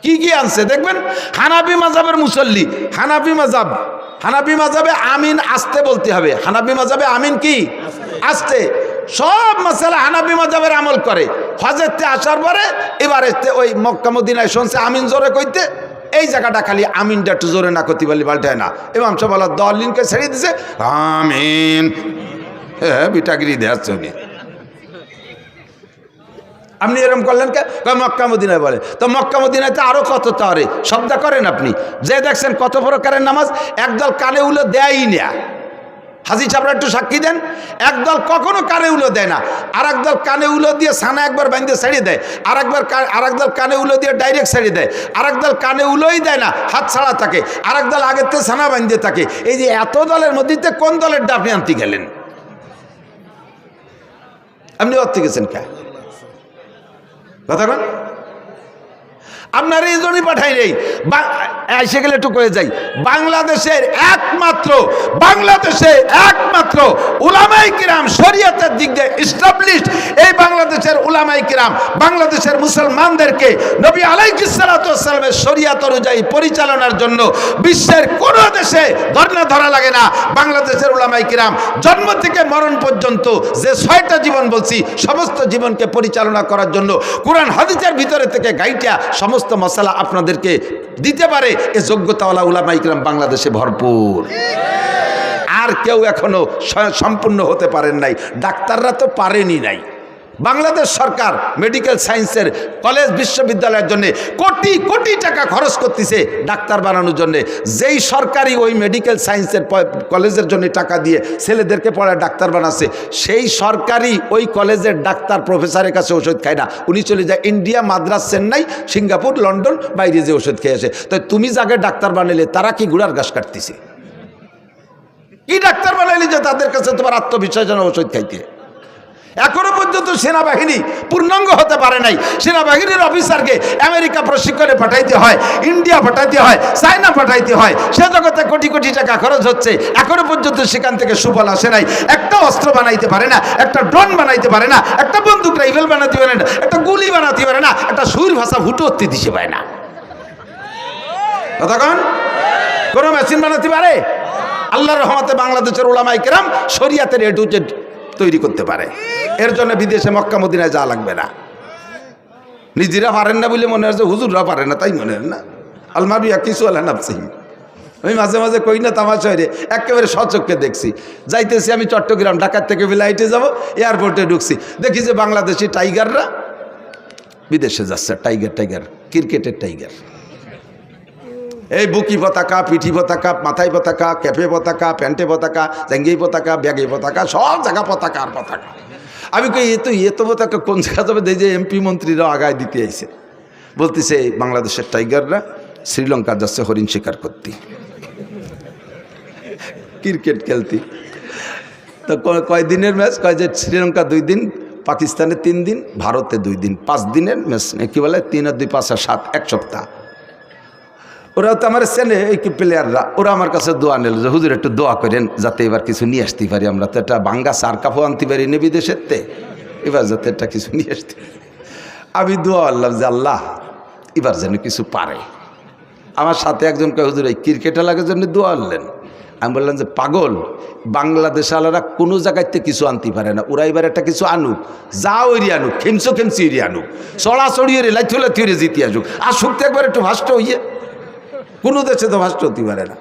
কি কি আনছে দেখবেন। হানাফি মাযহাবের মুসল্লি, হানাফি মাযহাবে আমিন আস্তে বলতে হবে। হানাফি মাযহাবে আমিন কি আস্তে। সব মাসালা হানাফি মাযহাবের আমল করে। হজেতে আসার পরে এবারে ওই মক্কা মদিনায় শুনছে আমিন জোরে কইতে, এই জায়গাটা খালি আমিনটা একটু জোরে না করতে পারলে পাল্টায় না। ইমাম সাহেব বলা দলিনকে ছেড়ে দিছে, আমিন। হ্যাঁ, বিটাগিরি দেখাচ্ছে উনি। আপনি এরকম করলেন কে? মক্কা মদিনায় বলে। তো মক্কা মদিনায় তো আরো কত তারে শব্দ করেন আপনি, যে দেখছেন কত প্রকারের নামাজ। একদল কানে উলো দেয়ই না, হাজি সাহেবরা একটু সাক্ষী দেন। একদল কখনো কানে উলো দেয় না, আর একদল কানে উলো দিয়ে ছানা একবার বাইন্ধে ছেড়ে দেয়, আর একদল কানে উলো দিয়ে ডাইরেক্ট ছেড়ে দেয়, আর একদল কানে উলোই দেয় না, হাত ছাড়া থাকে, আর একদল আগের থেকে ছানা বাইন্ধে থাকে। এই যে এত দলের মধ্যে কোন দলের ডাফি আনতে গেলেন? আপনি অর্থে গেছেন কে? কথা বলেন। আপনার এই জন্যই পাঠাই নেই, এসে গেলে একটু করে যাই। বাংলাদেশের একমাত্র উলামায়ে কিরাম শরীয়তের দিক দিয়ে এস্টাবলিশড, এই বাংলাদেশের উলামায়ে কিরাম বাংলাদেশের মুসলমানদেরকে নবী আলাইহিস সালাতু ওয়াস সালামের শরীয়ত অনুযায়ী পরিচালনার জন্য বিশ্বের কোন দেশে ধরা লাগে না। বাংলাদেশের উলামায়ে কিরাম জন্ম থেকে মরণ পর্যন্ত যে 6টা জীবন বলছি, সমস্ত জীবনকে পরিচালনা করার জন্য কোরআন হাদিসের ভিতরে থেকে গাইটা সমস্ত মশলা আপনাদেরকে দিতে পারে এ যোগ্যতাওয়ালা উলামায়ে কিরাম বাংলাদেশে ভরপুর। আর কেউ এখনো সম্পূর্ণ হতে পারেন নাই। ডাক্তাররা তো পারেনি নাই, বাংলাদেশ সরকার মেডিকেল সায়েন্সের কলেজ বিশ্ববিদ্যালয়ের জন্য কোটি কোটি টাকা খরচ করতেছে ডাক্তার বানানোর জন্য। যেই সরকারি ওই মেডিকেল সায়েন্সের কলেজের জন্য টাকা দিয়ে ছেলেদেরকে পড়ায় ডাক্তার বানাচ্ছে, সেই সরকারি ওই কলেজের ডাক্তার প্রফেসরের কাছে ওষুধ খায় না, উনি চলে যায় India, Madras, Chennai, Singapore, London, বাইরে যে ওষুধ খেয়ে আসে। তাই তুমি যাকে ডাক্তার বানাইলে তারা কি গুড়ার ঘাস কাটতেছে? কি ডাক্তার বানাইলে যে তাদের কাছে তোমার আত্মবিশ্বাস যেন ওষুধ খাইতে? এখনো পর্যন্ত সেনাবাহিনী পূর্ণাঙ্গ হতে পারে নাই। সেনাবাহিনীর অফিসারকে আমেরিকা প্রশিক্ষণে পাঠাইতে হয়, ইন্ডিয়া পাঠাইতে হয়, চায়না পাঠাইতে হয়, সে জগতে কোটি কোটি টাকা খরচ হচ্ছে, এখনো পর্যন্ত সেখান থেকে সুফল আসে নাই। একটা অস্ত্র বানাইতে পারে না, একটা ড্রোন বানাইতে পারে না, একটা বন্দুক রাইফেল বানাতে পারে না, একটা গুলি বানাতে পারে না, একটা সুর ভাষা ফুটো উঠতে দিতে পারে না। তখন কোন মেশিন বানাতে পারে? আল্লাহর রহমতে বাংলাদেশের উলামায়ে কেরাম শরিয়াতের এ টু জেড তৈরি করতে পারে। এর জন্য বিদেশে মক্কা মদিনায় যাওয়া লাগবে না। নিজেরা পারেন না বলে মনে হচ্ছে হুজুররা পারে না, তাই মনে হয় না। আলমাবিয়া কিছু আল্লাহ নাফসি। আমি মাঝে মাঝে কই না তামাশা হয়ে একেবারে সচক্ষে দেখছি। যাইতেছি আমি চট্টগ্রাম, ঢাকার থেকে ফ্লাইটে যাব, এয়ারপোর্টে ঢুকছি, দেখি যে বাংলাদেশি টাইগাররা বিদেশে যাচ্ছে। টাইগার ক্রিকেটের টাইগার। এই বুকি পতাকা, পিঠি পতাকা, মাথায় পতাকা, ক্যাপে পতাকা, প্যান্টে পতাকা, জাঙ্গি পতাকা, ব্যাগে পতাকা, সব জায়গা পতাকা আর পতাকা। আমি কই এ তো পতাকা কোন জায়গা যাবে? যে এমপি মন্ত্রীরাও আগায় দিতে আইছে। বলতেছে বাংলাদেশের টাইগাররা শ্রীলঙ্কা যাচ্ছে হরিণ শিকার করতে, ক্রিকেট খেলতে। তো কয় দিনের ম্যাচ? কয় যে শ্রীলঙ্কা 2 দিন, পাকিস্তানে 3 দিন, ভারতে 2 দিন, 5 দিনের ম্যাচ। কি বলে 3 আর 2 5 আর 7, 1 সপ্তাহ। ওরা তো আমার চেনে এই প্লেয়াররা, ওরা আমার কাছে দোয়া নিল যে হুজুর একটু দোয়া করেন যাতে এবার কিছু নিয়ে আসতে পারি। আমরা তো একটা বাঙ্গা সার কাপড় আনতে পারি না বিদেশের তে, এবার যাতে একটা কিছু নিয়ে আসতে পারি। আমি দোয়া আল্লাহ যে আল্লাহ এবার যেন কিছু পারে। আমার সাথে একজন কয় হুজুর এই ক্রিকেট লাগার জন্য দোয়া আনলেন। আমি বললাম যে পাগল, বাংলাদেশ আলারা কোনো জায়গাতে কিছু আনতে পারে না, ওরা এবার একটা কিছু আনুক, যা ওইরি আনুক, খেমচি ওইরি আনুক, চড়াচড়ি ওরে লাইথে জিতে আসুক, আসুক তো একবার একটু ভাষ্ট হইয়ে। কোনো দেশে তো ভাষ্ট হতে পারে না।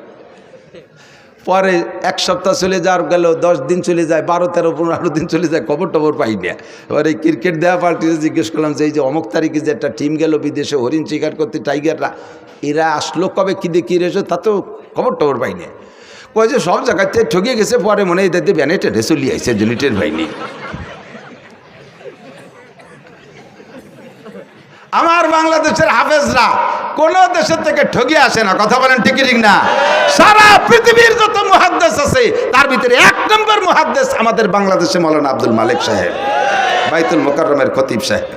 পরে 1 সপ্তাহ চলে যাওয়ার গেল, 10 দিন চলে যায়, 12, 13, 15 দিন চলে যায়, খবর টবর পাই না। এবার এই ক্রিকেট দেওয়া পার্টিতে জিজ্ঞেস করলাম যে এই যে অমুক তারিখে যে একটা টিম গেল বিদেশে হরিণ শিকার করতে, টাইগাররা, এরা আসলো কবে, কী দিয়ে কী রয়েছে, তা তো খবর টবর পাই না। কয় যে সব জায়গাতে ঠকিয়ে গেছে, পরে মনে হয় এদের ব্যানে টেনে চলিয়ে আসছে, জনিটের ভাইনি। আমার বাংলাদেশের হাফেজরা কোন দেশের থেকে ঠগে আসে না, কথা বলেন ঠিক ঠিক না? সারা পৃথিবীর যত মুহাদ্দিস আছে তার ভিতরে 1 নম্বর মুহাদ্দিস আমাদের বাংলাদেশে মাওলানা আব্দুল মালিক সাহেব, বাইতুল মুকাররমের খতিব সাহেব।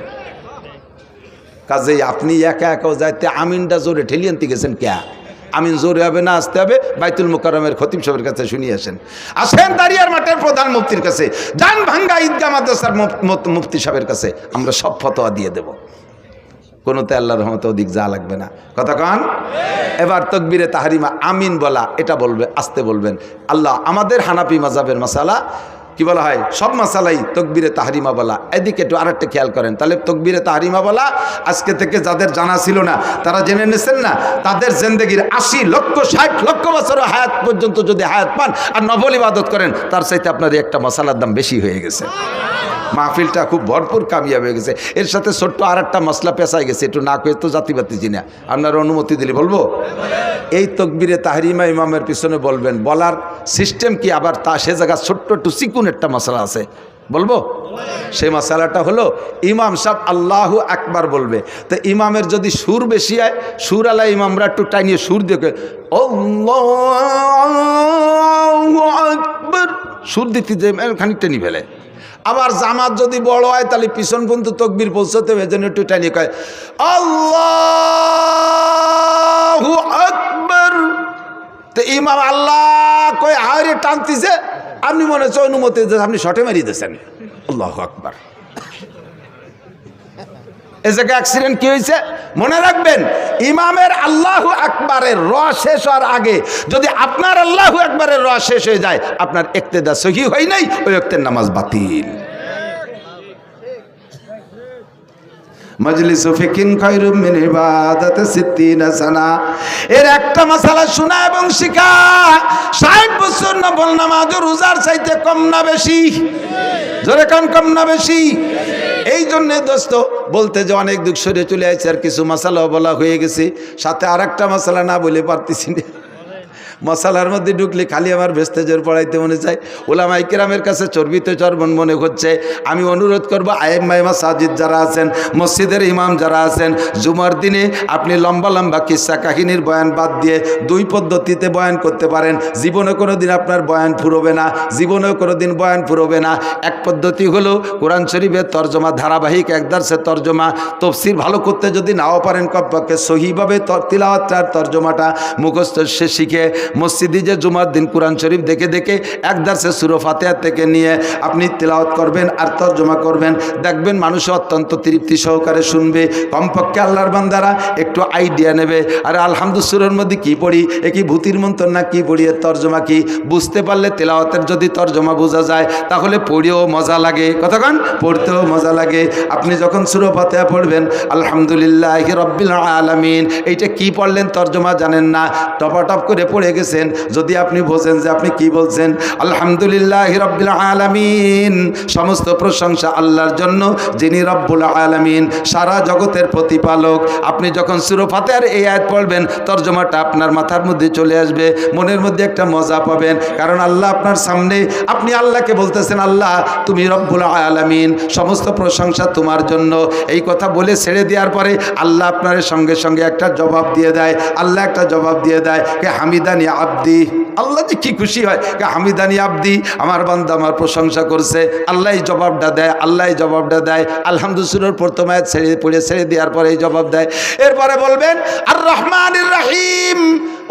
কাজেই আপনি একা একাও যাইতে আমিনটা জোরে ঠেলিয়ে আনতে গেছেন কে? আমিন জোরে হবে না, আসতে হবে বাইতুল মুকাররমের খতিব সাহেবের কাছে শুনিয়ে আসেন। আসেন দাঁড়িয়ার মাঠের প্রধান মুফতির কাছে, জান ভাঙ্গা ঈদগাহ মাদ্রাসার মুফতি সাহেবের কাছে, আমরা সব ফতোয়া দিয়ে দেব। কোনোতে আল্লাহর রহমতে অধিক যা লাগবে না, কথা কন। এবার তাকবীরে তাহরিমা আমিন বলা, এটা বলবে, আসতে বলবেন। আল্লাহ আমাদের হানাফি মাযহাবের মাসালা কি বলা হয়, সব মাসালাই তাকবীরে তাহরিমা বলা। এদিকে একটু আরেকটা খেয়াল করেন, তাহলে তাকবীরে তাহরিমা বলা আজকে থেকে যাদের জানা ছিল না তারা জেনে নিয়েছেন না, তাদের জিন্দেগির 80 লক্ষ 60 লক্ষ বছর হায়াত পর্যন্ত যদি হায়াত পান আর নফল ইবাদত করেন, তার চাইতে আপনার একটা মশালার দাম বেশি হয়ে গেছে। মাহফিলটা খুব ভরপুর কামিয়াব হয়ে গেছে। এর সাথে ছোট্ট আর একটা মশলা পেঁচাই গেছে, একটু না কয়ে তো জাতিবাতি চিনা, আপনার অনুমতি দিলে বলবো। এই তাকবীরে তাহরিমা ইমামের পিছনে বলবেন, বলার সিস্টেম কি, আবার তা সে জায়গা ছোট্ট একটু চিকুন একটা মশলা আছে, বলবো। সেই মশালাটা হলো ইমাম সাহেব আল্লাহু আকবার বলবে, তো ইমামের যদি সুর বেশি হয়, সুর আলা ইমামরা একটু টাইনিয়ে সুর দিয়ে আল্লাহু আকবার সুর দিতে যে খানিকটা নি ফেলে। আবার জামাত যদি বড় হয় তাহলে পিছন পর্যন্ত তাকবীর পৌঁছাতে হবে, এজন্য একটু টাইনিয়ে কয় আল্লাহু আকবার। তো ইমাম আল্লাহ কয় আরে টানতেছে, আপনি মনে হচ্ছে অনুমতি আপনি শটে মারিয়ে দিয়েছেন, আল্লাহু আকবার। এ জায়গায় অ্যাক্সিডেন্ট কি হয়েছে মনে রাখবেন, ইমামের আল্লাহু আকবারের র শেষ হওয়ার আগে যদি আপনার আল্লাহু আকবারের র শেষ হয়ে যায়, আপনার ইক্তেদা সহি হয় নাই, ওই ওয়াক্তের নামাজ বাতিল। মজলিসু ফিকিন খায়রুম মিন ইবাদাতি 60 সানা। এর একটা মাসালা শোনা এবং শিখা 60 বছর নফল নামাজ ও রোজার চাইতে কম না বেশি? জোরে কান, কম না বেশি? এই জন্যে দোস্ত বলতে যে অনেক দুঃখ সরে চলে আসছে, আর কিছু মশালাও বলা হয়ে গেছে, সাথে আর একটা মশালা না বলে পারতেছি না। মশালার মধ্যে ঢুকলে খালি আমার ভেস্তেজের পড়াইতে মনে চায়। ওলামাই কেরামের কাছে চর্বিতে চর্বণ মনে হচ্ছে। আমি অনুরোধ করবো আয়েম্মায়ে মাসাজিদ যারা আছেন, মসজিদের ইমাম যারা আছেন, জুমার দিনে আপনি লম্বা লম্বা কিস্সা কাহিনীর বয়ান বাদ দিয়ে দুই পদ্ধতিতে বয়ান করতে পারেন। জীবনে কোনো দিন আপনার বয়ান ফুরোবে না, জীবনেও কোনো দিন বয়ান ফুরোবে না। এক পদ্ধতি হলো কোরআন শরীফের তর্জমা, ধারাবাহিক এক দার্সের তর্জমা, তফসির ভালো করতে যদি নাও পারেন কমপক্ষে সহিভাবে তিলাওয়াতটার তর্জমাটা মুখস্থ সে শিখে মসজিদে যে জুমার দিন কোরআন শরীফ দেখে দেখে এক দার্সে সূরা ফাতিহা থেকে নিয়ে আপনি তিলাওয়াত করবেন আর তর্জমা করবেন, দেখবেন মানুষ অত্যন্ত তৃপ্তি সহকারে শুনবে। কমপক্ষে আল্লাহর বান্দারা একটু আইডিয়া নেবে, আরে আলহামদুলিল্লাহর মধ্যে কি পড়ি, এ কি ভূতির মন্ত্র না কি পড়ি, এর তর্জমা কি বুঝতে পারলে তেলাওয়াতের যদি তর্জমা বোঝা যায় তাহলে পড়েও মজা লাগে, কতক্ষণ পড়তেও মজা লাগে। আপনি যখন সূরা ফাতিহা পড়বেন আলহামদুলিল্লাহি রাব্বিল আলামিন, এইটা কি পড়লেন তর্জমা জানেন না, টপাটপ করে পড়ে গেছেন, যদি আপনি বোঝেন যে আপনি কি বলছেন, আলহামদুলিল্লাহি রাব্বিল আলামিন, সমস্ত প্রশংসা আল্লাহর জন্য যিনি রব্বুল আলামিন, সারা জগতের প্রতিপালক। আপনি যখন সূরা ফাতিহার এই আয়াত পড়বেন তর্জমাটা আপনার মাথার মধ্যে চলে আসবে, মনের মধ্যে একটা মজা পাবেন, কারণ আল্লাহ আপনার সামনে, আপনি আল্লাহকে বলতেছেন আল্লাহ তুমি রব্বুল আলামিন, সমস্ত প্রশংসা তোমার জন্য। এই কথা বলে ছেড়ে দেওয়ার পরে আল্লাহ আপনার সঙ্গে সঙ্গে একটা জবাব দিয়ে দেয়, আল্লাহ একটা জবাব দিয়ে দেয় কে হামিদানি আব্দি, আল্লাহ যে কি খুশি হয়, কে হামিদানি আব্দি, আমার বান্দা আমার প্রশংসা করছে। আল্লাহ জবাবটা দেয়, আল্লাহ জবাবটা দেয়। আলহামদুলিল্লাহ প্রথম আয়াত ছেড়ে দেওয়ার পরে এই জবাব দেয়। এরপরে বলবেন আর রহমানির রহিম,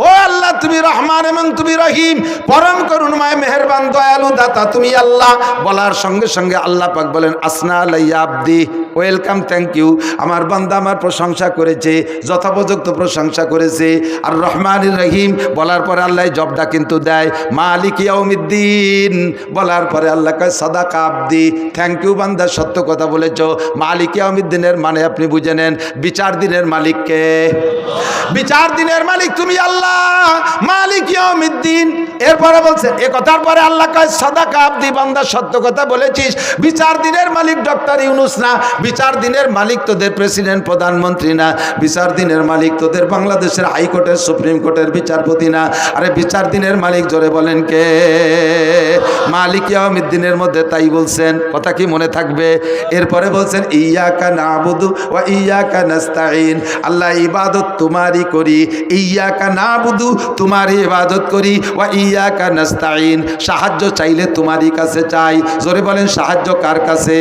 ও আল্লাহ তুমি রহমান এবং তুমি রহিম, পরম করুণাময় মেহেরবান দয়ালু দাতা তুমি আল্লাহ। বলার সঙ্গে সঙ্গে আল্লাহ পাক বলেন আসনা আলাইয়া আব্দি, ওয়েলকাম, থ্যাংক ইউ, আমার বান্দা আমার প্রশংসা করেছে, যথোপযুক্ত প্রশংসা করেছে। আর রহমানির রহিম বলার পরে আল্লাহ জবটা কিন্তু দেয়, মালিক ইয়াউমিদ্দিন বলার পরে আল্লাহ কয় সাদাকা আব্দি, থ্যাংক ইউ বান্দা, সত্য কথা বলেছ। মালিক ইয়াউমিদ্দিনের মানে আপনি বুঝে নেন বিচার দিনের মালিককে, বিচার দিনের মালিক তুমি আল্লাহ, মালিক ইয়াউমিদ্দিন। এরপরে বলছেন এ কথার পরে আল্লাহ কয় সাদাকা আব্দি, বান্দা সত্য কথা বলেছিস। বিচার দিনের মালিক ডক্টর ইউনূস না, বিচার দিনের মালিক তোদের প্রেসিডেন্ট প্রধানমন্ত্রী না, বিচার দিনের মালিক তোদের বাংলাদেশের হাইকোর্টের সুপ্রিম কোর্টের বিচারপতি না, আরে বিচার দিনের মালিক জোরে বলেন কে? মালিক ইয়াউমিদ্দিনের মধ্যে তাই বলছেন, কথা কি মনে থাকবে? এরপরে বলছেন ইয়াকা নাবুদু ওয়া ইয়াকা নাস্তাঈন, আল্লাহ ইবাদত তোমারই করি, ইয়াকা নাবুদু তোমারই ইবাদত করি, ওয়া ইয়াকা নাস্তাঈন সাহায্য চাইলে তোমারই কাছে চাই। জোরে বলেন সাহায্য কার কাছে?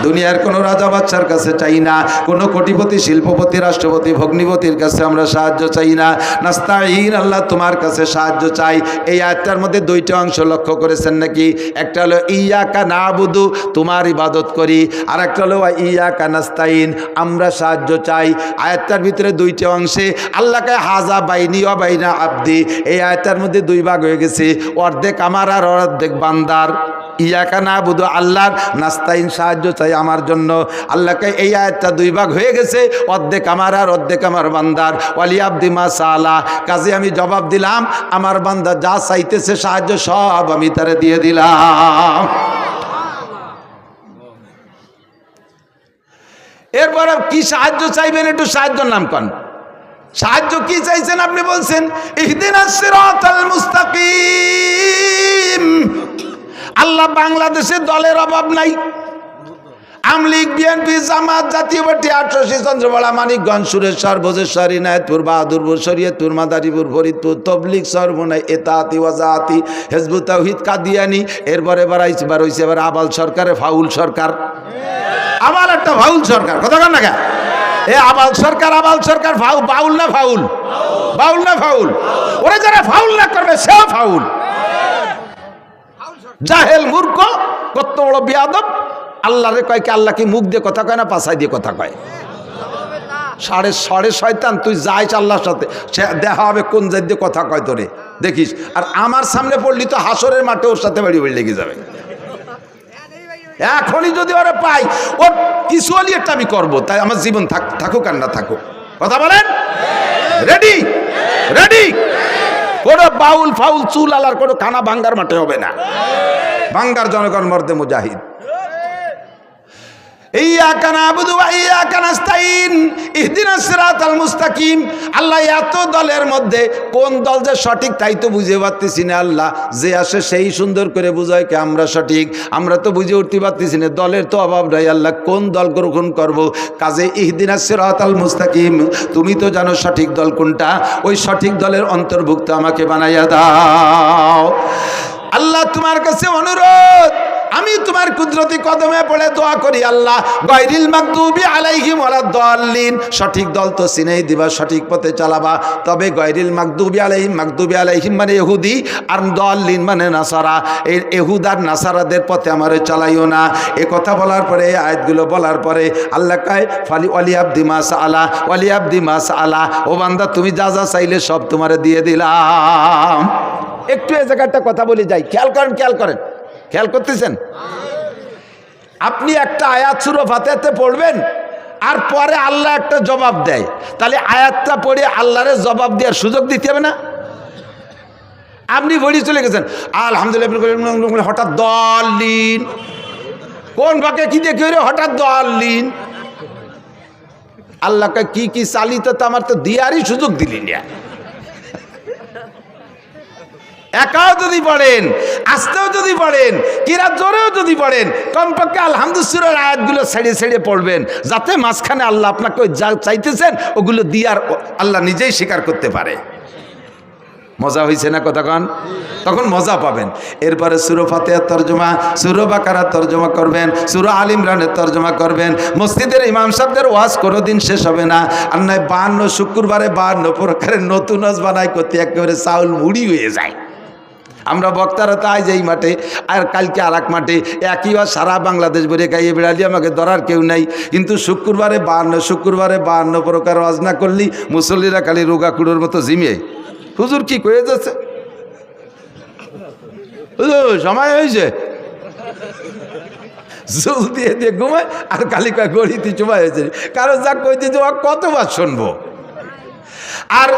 দুনিয়ার কোনো রাজা বাদশার কাছে চাই না, কোনো কোটিপতি শিল্পপতি রাষ্ট্রপতি ভগ্নিপতির কাছে আমরা সাহায্য চাই না। নাস্তাঈন আল্লাহ তোমার কাছে সাহায্য চাই। এই আয়াতটার মধ্যে দুইটা অংশ লক্ষ্য করেছেন নাকি? একটা হলো ইয়াকা নাবুদু তোমার ইবাদত করি, আর একটা হলো ইয়াকা নাস্তাঈন আমরা সাহায্য চাই। আয়াতটার ভিতরে দুইটা অংশে আল্লাহকে হাজা বাইনি ওয়া বাইনা আব্দি, এই আয়াতটার মধ্যে দুই ভাগ হয়ে গেছে, অর্ধেক আমার আর অর্ধেক বান্দার। ইয়াকা নাবুদু আল্লাহর, নাস্তাইন সাহায্য চাই আমার জন্য। আল্লাহকে এই আয়াতটা দুই ভাগ হয়ে গেছে, অর্ধেক আমার আর অর্ধেক আমার বান্দার। ওয়ালি আব্দি মা সালা, কাজে আমি জবাব দিলাম আমার বান্দা যা চাইতেছে সাহায্য সব আমি তারে দিয়ে দিলাম। এরপরে কি সাহায্য চাইবেন একটু সাহায্যর নাম কন, সাহায্য কি চাইছেন আপনি? বলছেন ইহদিনাস সিরাতাল মুস্তাকিম। আল্লাহ বাংলাদেশে দলের অভাব নাই, আমলিগ বিএনপি জামাত জাতীয় পার্টি ৮৮ চন্দ্রবড়া মানিকগঞ্জ সুরেশ্বর ভোজেশ্বর ইনায়তপুর বাহাদুরপুর শরীয়তপুর মাদারীপুর ফরিদপুর তবলিগ সরমনাই এতাতি ওয়াজাতি হিজবুত তাওহীদ কাদিয়ানি। এরপরে বাড়াইছে এবার আবাল সরকারে ফাউল সরকার, আমার একটা ফাউল সরকার, কথা কন না কেন? এ আবাল সরকার বাউল না ফাউল, বাউল না ফাউল? ওরা যারা ফাউল না করবে সে ফাউল। জাহেল মূর্খ কত বড় বিয়াদব। আল্লাহরে কয় কি আল্লাহ কি মুখ দিয়ে কথা কয় না পাছাই দিয়ে কথা কয়? সাড়ে শয়তান, তুই যাইস আল্লাহর সাথে, সে দেখা হবে কোন জাত দিয়ে কথা কয় তোরে দেখিস। আর আমার সামনে পড়লি তো হাসরের মাঠে ওর সাথে বাড়ি বাড়ি লেগে যাবে। এখনই যদি ওরা পাই ওর কিছু হলি একটা আমি করবো, তাই আমার জীবন থাকুক আর না থাকুক। কথা বলেন? Ready ready? কোনো বাউল ফাউল চুল আলার কোনো খানা ভাঙ্গার মাঠে হবে না, ভাঙ্গার জনগণ মর্দে মুজাহিদ। ইয়াকা নাবুদু ওয়া ইয়াকা নাস্তাইন ইহদিনাস সিরাতাল মুস্তাকিম। আল্লাহ এত দলের মধ্যে কোন দল যে সঠিক তাই তো বুঝে পারতেছি না। আল্লাহ যে আসে সেই সুন্দর করে বুঝায় কি আমরা সঠিক, আমরা তো বুঝে উঠতে পারতেছি না। দলের তো অভাব নাই। আল্লাহ কোন দল গ্রহণ করব? কাজে ইহদিনাস সিরাতাল মুস্তাকিম, তুমি তো জানো সঠিক দল কোনটা, ওই সঠিক দলের অন্তর্ভুক্ত আমাকে বানাইয়া দাও। আল্লাহ তোমার কাছে অনুরোধ, আমি তোমার কুদরতি কদমে পড়ে দোয়া করি, আল্লাহ গায়রিল মাগদুবি আলাইহিম ওয়ালাদ-দাল্লিন, সঠিক দল তো চিনেই দিবা, সঠিক পথে চালাবা। তবে গায়রিল মাগদুবি আলাইহিম মানে ইহুদি, আর দাল্লিন মানে নাসারা, এই ইহুদার নাসারাদের পথে আমারে চালাইও না। এ কথা বলার পরে, এই আয়াতগুলো বলার পরে আল্লাহ কয় ফালি ওয়ালিয়াবদি মা সাআলা ওয়ালিয়াবদি মা সাআলা, ও বান্দা তুমি যা যা চাইলে সব তোমারে দিয়ে দিলাম। একটু এই জায়গাটা কথা বলে যাই, খেয়াল করেন, খেয়াল করেন, খেয়াল করতেছেন? আপনি একটা আয়াত সূরা ফাতিহাতে পড়বেন আর পরে আল্লাহ একটা জবাব দেয়, তাহলে আয়াতটা পড়ে আল্লাহরে জবাব দেওয়ার সুযোগ দিতে হবে না? আপনি বলি চলে গেছেন আলহামদুলিল্লাহ, হঠাৎ দাল্লিন, কোন ভাগে কি দেখে হঠাৎ দাল্লিন। আল্লাহকে কি কি চালিত আমার তো দিয়ারই সুযোগ দিলি না। একাও যদি পড়েন, আস্তেও যদি পড়েন, কিরা জোরেও যদি পড়েন, কমপক্ষে আলহামদুলিল্লাহর আয়াতগুলো ছেড়ে ছেড়ে পড়বেন, যাতে মাঝখানে আল্লাহ আপনাকে যা চাইতেছেন ওগুলো দিয়ার আল্লাহ নিজেই স্বীকার করতে পারে। মজা হয়েছে না কথা কন? তখন মজা পাবেন। এরপরে সূরা ফাতিহার তরজমা, সূরা বাকারার তরজমা করবেন, সূরা আল ইমরানের তরজমা করবেন। মসজিদের ইমাম সাহেবদের ওয়াজ কোনোদিন শেষ হবে না। আর নয় 52 শুক্রবারে 52 প্রকারের নতুন ওয়াজ বানাই করতে একেবারে চাউল মুড়ি হয়ে যায়। আমরা বক্তারা তো আজ এই মাঠে আর কালকে আর এক মাঠে, একই ওয়াজ সারা বাংলাদেশ বেড়ে গাইয়ে বেড়ালি, আমাকে ধরার কেউ নাই। কিন্তু শুক্রবারে 52 প্রকার ওয়াজ না করলি মুসল্লিরা খালি রোগা কুড়োর মতো জিমিয়ে, হুজুর কি করে যাচ্ছে, সময় হয়েছে, জল দিয়ে দিয়ে ঘুমায় আর কালি কয় গড়িতে চুমা হয়েছে। কারণ যা কইতে যে কতবার শুনবো। আর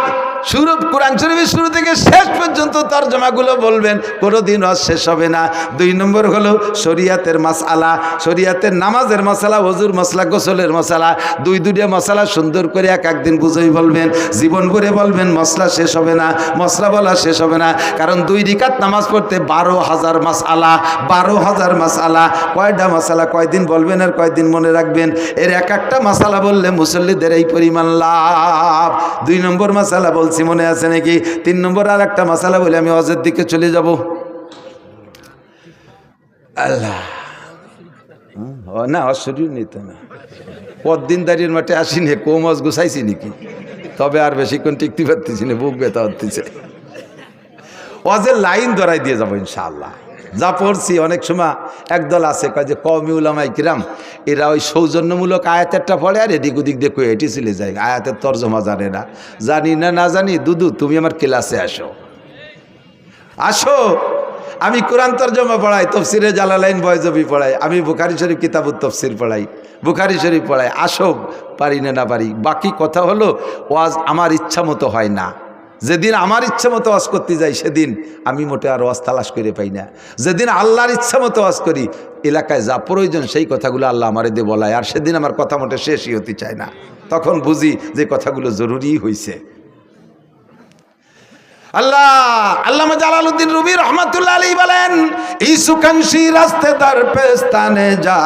কোরআন শরীফের শুরু থেকে শেষ পর্যন্ত তরজমাগুলো বলবেন, কোনোদিন ওয়াজ শেষ হবে না। 2 নম্বর হলো শরিয়াতের মাসআলা, শরিয়াতের নামাজের মশালা, ওযুর মশলা, গোসলের মশালা, দুইটা মশালা সুন্দর করে একদিন বুঝেই বলবেন, জীবন ভরে বলবেন, মশলা শেষ হবে না, মশলা বলা শেষ হবে না। কারণ 2 রাকাত নামাজ পড়তে 12,000 মাসআলা, 12,000 মাসআলা। কয়টা মশালা কয়দিন বলবেন আর কয়দিন মনে রাখবেন? এর একটা মশালা বললে মুসল্লিদের এই পরিমাণ লাভ। 2 নম্বর মশালা বলছি, মনে আছে নাকি? 3 নম্বর আর একটা মশালা বলে আমি হজের দিকে চলে যাব। আল্লাহ না, অশরীর নিত না, পরদিন দাঁড়িয়ে মাঠে আসিনি, কম হজ গুছাইছি নাকি? তবে আর বেশিক্ষণ টিকতে পারতেছি না, বুক ব্যথা হতেছে। হজের লাইন ধরাই দিয়ে যাবো ইনশাআল্লাহ। যা পড়ছি অনেক সময় একদল আছে কয় যে কওমি উলামায়ে কিরাম, এরা ওই সৌজন্যমূলক আয়াতেরটা পড়ে আর এদিক ওদিক দিয়ে কয়ে এটি চলে যায়, আয়াতের তর্জমা জানে না। জানি না, না জানি, দুদু তুমি আমার ক্লাসে আসো, আসো। আমি কোরআন তর্জমা পড়াই, তফসিরে জালালাইন বয়জবি পড়াই, আমি বুখারী শরীফ কিতাবুত তফসির পড়াই, বুখারী শরীফ পড়াই। আসো, পারি না, না পারি। বাকি কথা হলো ওয়াজ আমার ইচ্ছা মতো হয় না। যেদিন আমার ইচ্ছা মতো ওয়াজ করতে যাই সেদিন আমি মোটে আর ওয়াজ তালাশ করে পাই না। যেদিন আল্লাহর ইচ্ছা মতো ওয়াজ করি, এলাকায় যা প্রয়োজন সেই কথাগুলো আল্লাহ আমারে দিয়ে বলায়, আর সেদিন আমার কথা মোটে শেষই হতে চায় না। তখন বুঝি যে কথাগুলো জরুরি হয়েছে। আল্লাহ আল্লামা জালালউদ্দিন রুমি রহমাতুল্লাহ আলাইহি বলেন, ইসুকানশি রাস্তে দার পেস্তানে যা